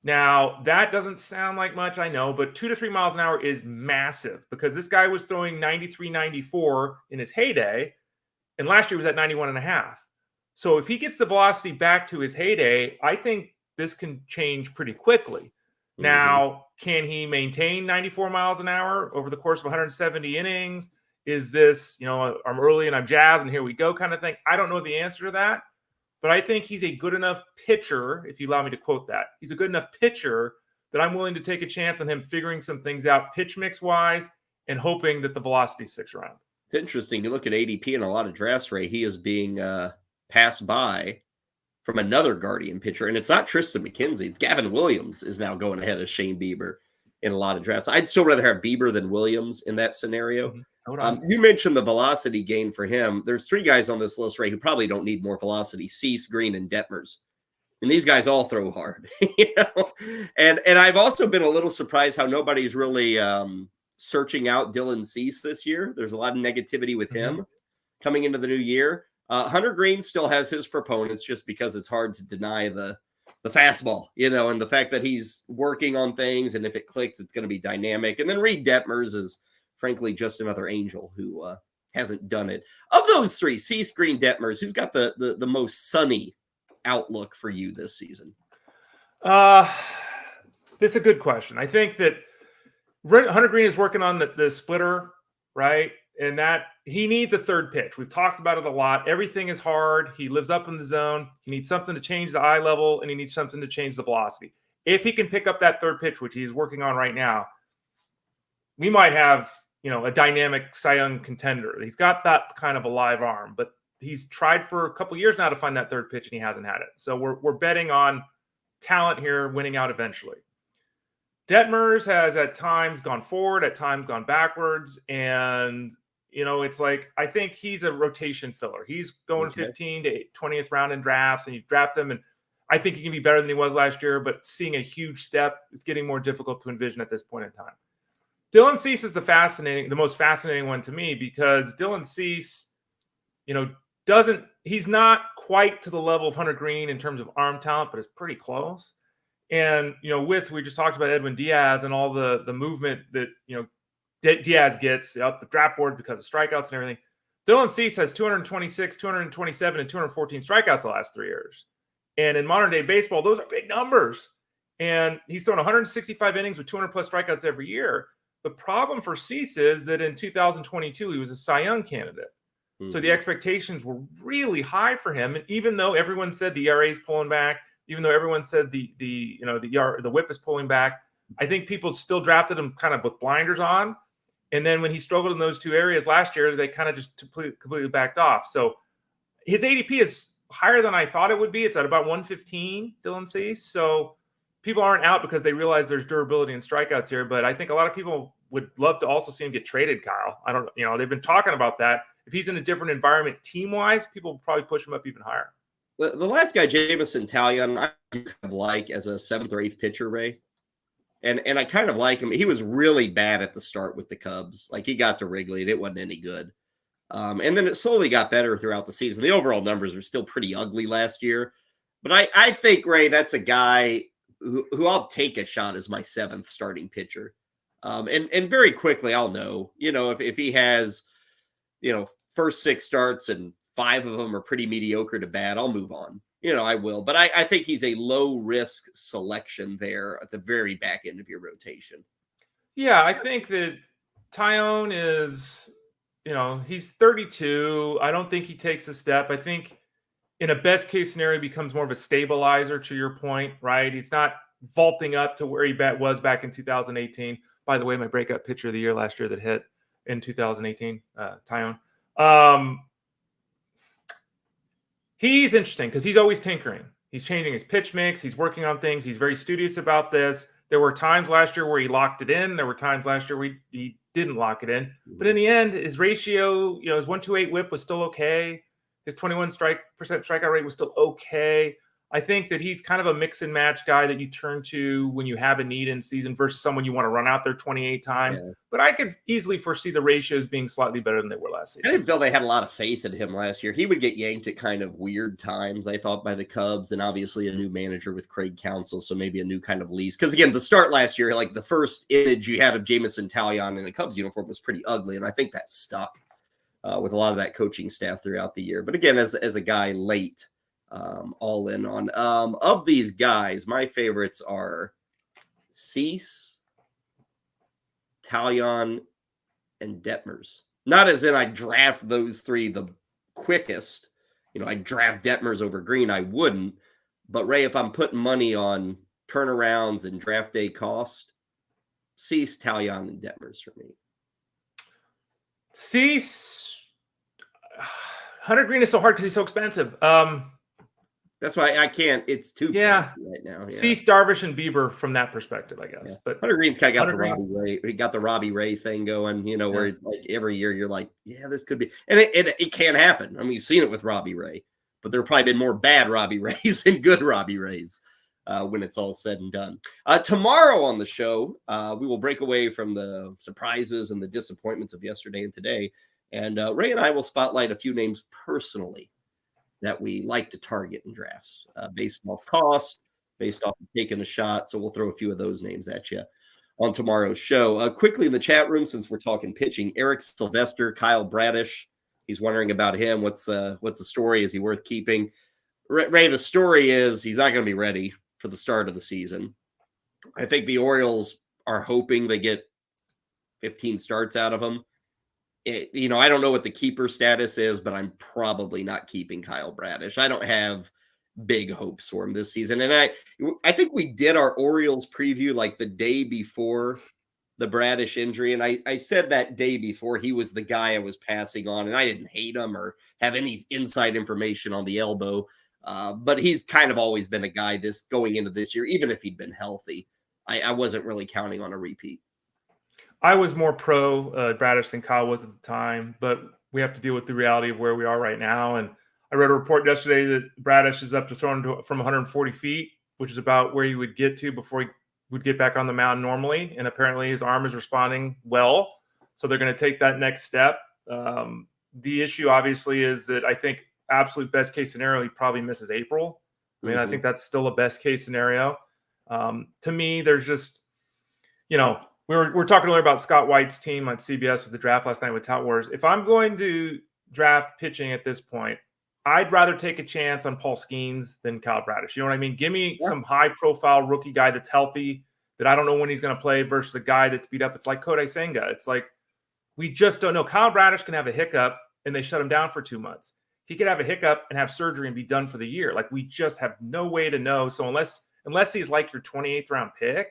Now, that doesn't sound like much, I know, but 2 to 3 miles an hour is massive because this guy was throwing 93, 94 in his heyday, and last year was at 91.5. So if he gets the velocity back to his heyday, I think this can change pretty quickly. Now, can he maintain 94 miles an hour over the course of 170 innings? Is this, I'm early and I'm jazzed and here we go kind of thing? I don't know the answer to that, but I think he's a good enough pitcher, if you allow me to quote that. He's a good enough pitcher that I'm willing to take a chance on him figuring some things out pitch mix wise and hoping that the velocity sticks around. It's interesting. You look at ADP in a lot of drafts, Ray, he is being passed by from another Guardian pitcher, and it's not Tristan McKenzie. It's Gavin Williams is now going ahead of Shane Bieber in a lot of drafts. I'd still rather have Bieber than Williams in that scenario. You mentioned the velocity gain for him. There's 3 guys on this list, Ray, who probably don't need more velocity: Cease, Greene, and Detmers. And these guys all throw hard. And I've also been a little surprised how nobody's really searching out Dylan Cease this year. There's a lot of negativity with him coming into the new year. Hunter Greene still has his proponents just because it's hard to deny the fastball, and the fact that he's working on things, and if it clicks, it's going to be dynamic. And then Reed Detmers is frankly just another angel who hasn't done it. Of those 3, Cease, Greene, Detmers, who's got the most sunny outlook for you this season? This is a good question. I think that Hunter Greene is working on the splitter, right? And that he needs a third pitch. We've talked about it a lot. Everything is hard. He lives up in the zone. He needs something to change the eye level, and he needs something to change the velocity. If he can pick up that third pitch, which he's working on right now, we might have, a dynamic Cy Young contender. He's got that kind of a live arm, but he's tried for a couple years now to find that third pitch, and he hasn't had it. So we're betting on talent here winning out eventually. Detmers has at times gone forward, at times gone backwards, and it's like, I think he's a rotation filler. He's going 15 to 20th round in drafts, and you draft him, and I think he can be better than he was last year, but seeing a huge step, it's getting more difficult to envision at this point in time. Dylan Cease is the most fascinating one to me because Dylan Cease, he's not quite to the level of Hunter Greene in terms of arm talent, but it's pretty close. And, we just talked about Edwin Diaz and all the movement that, Diaz gets up the draft board because of strikeouts and everything. Dylan Cease has 226, 227, and 214 strikeouts the last 3 years. And in modern day baseball, those are big numbers. And he's thrown 165 innings with 200 plus strikeouts every year. The problem for Cease is that in 2022, he was a Cy Young candidate. So the expectations were really high for him. And even though everyone said the ERA is pulling back, even though everyone said the whip is pulling back, I think people still drafted him kind of with blinders on. And then when he struggled in those 2 areas last year, they kind of just completely backed off. So his ADP is higher than I thought it would be. It's at about 115, Dylan Cease. So people aren't out because they realize there's durability and strikeouts here. But I think a lot of people would love to also see him get traded, Kyle. I don't, they've been talking about that. If he's in a different environment team-wise, people will probably push him up even higher. The last guy, Jameson Taillon, I kind of like as a 7th or 8th pitcher, Ray. And I kind of like him. He was really bad at the start with the Cubs. Like, he got to Wrigley, and it wasn't any good. And then it slowly got better throughout the season. The overall numbers are still pretty ugly last year. But I think, Ray, that's a guy who I'll take a shot as my 7th starting pitcher. And very quickly, I'll know, if he has, first 6 starts and 5 of them are pretty mediocre to bad, I'll move on. I will. But I think he's a low-risk selection there at the very back end of your rotation. Yeah, I think that Taillon is, he's 32. I don't think he takes a step. I think in a best-case scenario, he becomes more of a stabilizer, to your point, right? He's not vaulting up to where he was back in 2018. By the way, my breakout pitcher of the year last year that hit in 2018, Taillon. He's interesting because he's always tinkering. He's changing his pitch mix. He's working on things. He's very studious about this. There were times last year where he locked it in. There were times last year where he didn't lock it in. But in the end, his ratio, his 1.28 whip was still okay. His 21% strikeout rate was still okay. I think that he's kind of a mix and match guy that you turn to when you have a need in season versus someone you want to run out there 28 times. Yeah. But I could easily foresee the ratios being slightly better than they were last season. I didn't feel they had a lot of faith in him last year. He would get yanked at kind of weird times, I thought, by the Cubs, and obviously a new manager with Craig Counsell, so maybe a new kind of lease. Because, again, the start last year, like the first image you had of Jameson Taillon in a Cubs uniform was pretty ugly, and I think that stuck with a lot of that coaching staff throughout the year. But, again, as a guy late, all in on. Of these guys, my favorites are Cease, Taillon, and Detmers. Not as in I draft those 3 the quickest. I draft Detmers over Greene. I wouldn't. But, Ray, if I'm putting money on turnarounds and draft day cost, Cease, Taillon, and Detmers for me. Cease, Hunter Greene is so hard because he's so expensive. That's why I can't. It's too right now. Yeah. Cease, Darvish, and Bieber from that perspective, I guess. Yeah. But Hunter Greene's kind of got the Robbie Ray. He got the Robbie Ray thing going. Where it's like every year you're like, yeah, this could be, and it can happen. I mean, you've seen it with Robbie Ray, but there have probably been more bad Robbie Rays than good Robbie Rays when it's all said and done. Tomorrow on the show, we will break away from the surprises and the disappointments of yesterday and today, and Ray and I will spotlight a few names personally that we like to target in drafts based off cost, based off of taking a shot. So we'll throw a few of those names at you on tomorrow's show. Quickly in the chat room, since we're talking pitching, Eric Sylvester, Kyle Bradish, he's wondering about him. What's the story? Is he worth keeping? Ray, the story is he's not going to be ready for the start of the season. I think the Orioles are hoping they get 15 starts out of him. I don't know what the keeper status is, but I'm probably not keeping Kyle Bradish. I don't have big hopes for him this season. And I think we did our Orioles preview like the day before the Bradish injury. And I said that day before he was the guy I was passing on, and I didn't hate him or have any inside information on the elbow. But he's kind of always been a guy going into this year, even if he'd been healthy. I wasn't really counting on a repeat. I was more pro Bradish than Kyle was at the time, but we have to deal with the reality of where we are right now. And I read a report yesterday that Bradish is up to throwing from 140 feet, which is about where he would get to before he would get back on the mound normally. And apparently his arm is responding well. So they're going to take that next step. The issue obviously is that I think absolute best case scenario, he probably misses April. I mean, I think that's still a best case scenario. To me, there's just, we were talking earlier about Scott White's team on CBS with the draft last night with Tout Wars. If I'm going to draft pitching at this point, I'd rather take a chance on Paul Skeens than Kyle Bradish. You know what I mean? Give me some high-profile rookie guy that's healthy, that I don't know when he's going to play, versus a guy that's beat up. It's like Kodai Senga. It's like we just don't know. Kyle Bradish can have a hiccup, and they shut him down for 2 months. He could have a hiccup and have surgery and be done for the year. Like, we just have no way to know. So unless he's like your 28th round pick,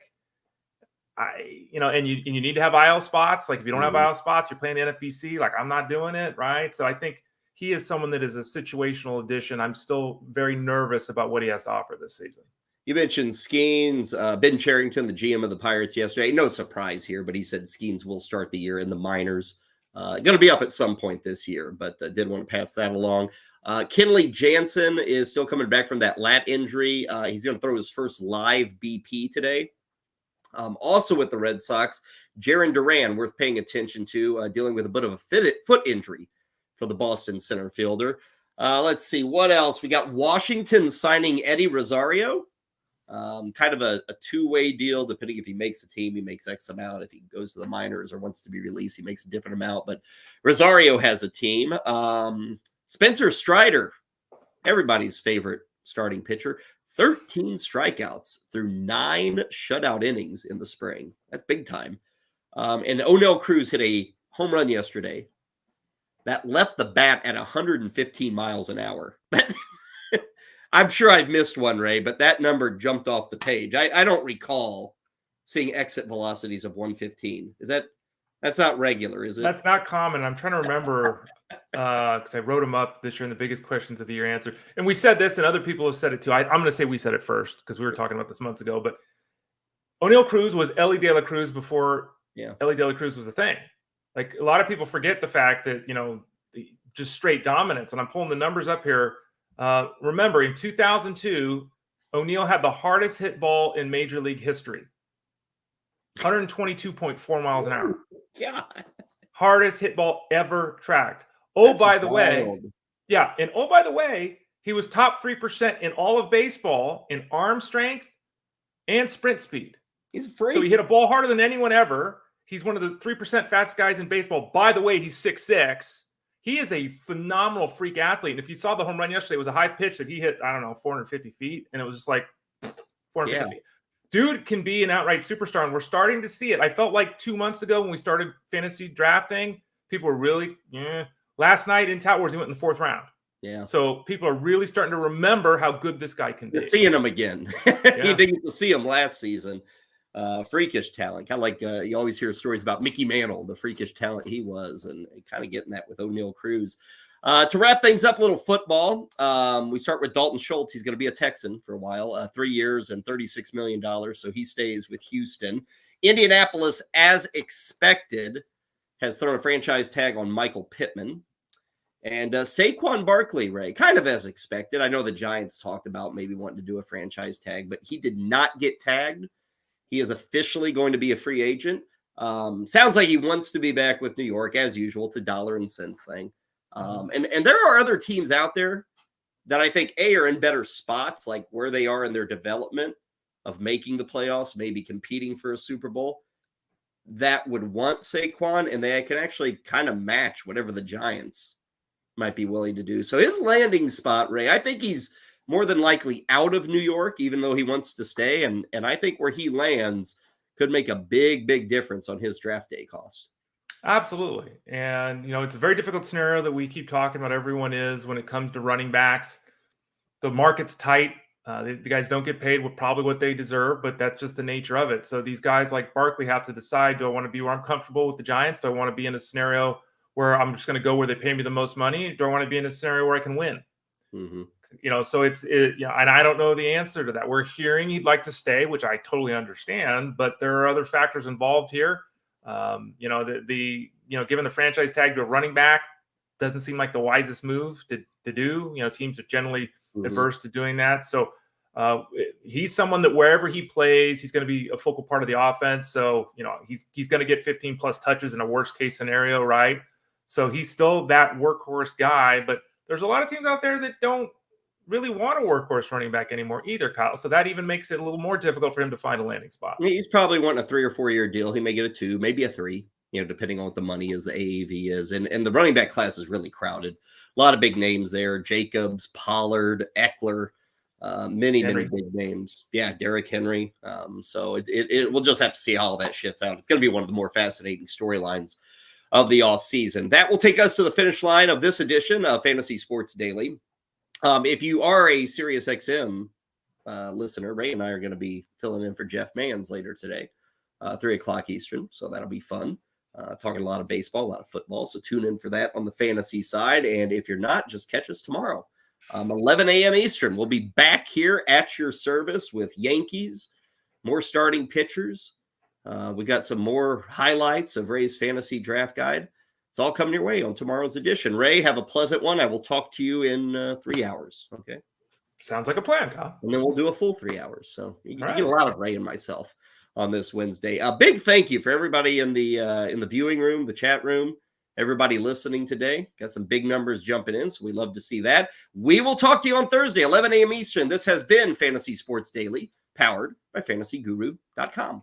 and you need to have IL spots. Like, if you don't have IL spots, you're playing the NFBC. Like, I'm not doing it, right? So I think he is someone that is a situational addition. I'm still very nervous about what he has to offer this season. You mentioned Skeens, Ben Cherington, the GM of the Pirates yesterday. No surprise here, but he said Skeens will start the year in the minors. Going to be up at some point this year, but did want to pass that along. Kenley Jansen is still coming back from that lat injury. He's going to throw his first live BP today. Also with the Red Sox, Jarren Duran, worth paying attention to, dealing with a bit of a foot injury for the Boston center fielder. Let's see, what else? We got Washington signing Eddie Rosario. Kind of a two-way deal, depending if he makes a team, he makes X amount. If he goes to the minors or wants to be released, he makes a different amount. But Rosario has a team. Spencer Strider, everybody's favorite starting pitcher, 13 strikeouts through 9 shutout innings in the spring. That's big time. And O'Neill Cruz hit a home run yesterday that left the bat at 115 miles an hour. I'm sure I've missed one, Ray, but that number jumped off the page. I don't recall seeing exit velocities of 115. That's not regular, is it? That's not common. I'm trying to remember because I wrote them up this year in the biggest questions of the year answer. And we said this, and other people have said it too. I'm going to say we said it first because we were talking about this months ago. But O'Neill Cruz was Ellie De La Cruz before Ellie De La Cruz was a thing. Like, a lot of people forget the fact that, just straight dominance. And I'm pulling the numbers up here. Remember, in 2002, O'Neill had the hardest hit ball in Major League history. 122.4 miles an hour. God. Hardest hit ball ever tracked. And by the way, he was top 3% in all of baseball in arm strength and sprint speed. He's a freak. So he hit a ball harder than anyone ever. He's one of the 3% fastest guys in baseball. By the way, he's 6'6". He is a phenomenal freak athlete. And if you saw the home run yesterday, it was a high pitch that he hit, 450 feet. And it was just like 450 feet. Dude can be an outright superstar, and we're starting to see it. I felt like 2 months ago when we started fantasy drafting, people were really, Last night in Tout Wars, he went in the 4th round. Yeah. So people are really starting to remember how good this guy can be. You're seeing him again. You didn't get to see him last season. Freakish talent. Kind of like you always hear stories about Mickey Mantle, the freakish talent he was, and kind of getting that with O'Neill Cruz. To wrap things up, a little football. We start with Dalton Schultz. He's going to be a Texan for a while, 3 years and $36 million. So he stays with Houston. Indianapolis, as expected, has thrown a franchise tag on Michael Pittman. And Saquon Barkley, Ray, kind of as expected. I know the Giants talked about maybe wanting to do a franchise tag, but he did not get tagged. He is officially going to be a free agent. Sounds like he wants to be back with New York, as usual. It's a dollar and cents thing. And there are other teams out there that I think, are in better spots, like where they are in their development of making the playoffs, maybe competing for a Super Bowl, that would want Saquon, and they can actually kind of match whatever the Giants might be willing to do. So his landing spot, Ray, I think he's more than likely out of New York, even though he wants to stay. And I think where he lands could make a big, big difference on his draft day cost. Absolutely. And, it's a very difficult scenario that we keep talking about. Everyone is when it comes to running backs. The market's tight. The guys don't get paid probably what they deserve, but that's just the nature of it. So these guys like Barkley have to decide, do I want to be where I'm comfortable with the Giants? Do I want to be in a scenario where I'm just going to go where they pay me the most money? Do I want to be in a scenario where I can win? Mm-hmm. So and I don't know the answer to that. We're hearing he'd like to stay, which I totally understand, but there are other factors involved here. Given the franchise tag to a running back doesn't seem like the wisest move to do. Teams are generally adverse to doing that. So he's someone that wherever he plays, he's going to be a focal part of the offense. So, he's going to get 15 plus touches in a worst case scenario, right? So he's still that workhorse guy, but there's a lot of teams out there that don't really want a workhorse running back anymore either, Kyle. So that even makes it a little more difficult for him to find a landing spot. He's probably wanting a 3 or 4 year deal. He may get a 2, maybe a 3, depending on what the money is, the AAV is. And the running back class is really crowded. A lot of big names there. Jacobs, Pollard, Eckler, many big names. Yeah, Derrick Henry. So we'll just have to see how all that shifts out. It's going to be one of the more fascinating storylines of the offseason. That will take us to the finish line of this edition of Fantasy Sports Daily. If you are a SiriusXM listener, Ray and I are going to be filling in for Jeff Mans later today, 3 o'clock Eastern. So that'll be fun. talking a lot of baseball, a lot of football. So tune in for that on the fantasy side. And if you're not, just catch us tomorrow. 11 a.m. Eastern. We'll be back here at your service with Yankees, more starting pitchers. We got some more highlights of Ray's fantasy draft guide. It's all coming your way on tomorrow's edition. Ray, have a pleasant one. I will talk to you in 3 hours. Okay. Sounds like a plan, Kyle. And then we'll do a full 3 hours. So you All get a lot of Ray and myself on this Wednesday. A big thank you for everybody in the viewing room, the chat room, everybody listening today. Got some big numbers jumping in, so we love to see that. We will talk to you on Thursday, 11 a.m. Eastern. This has been Fantasy Sports Daily, powered by fantasyguru.com.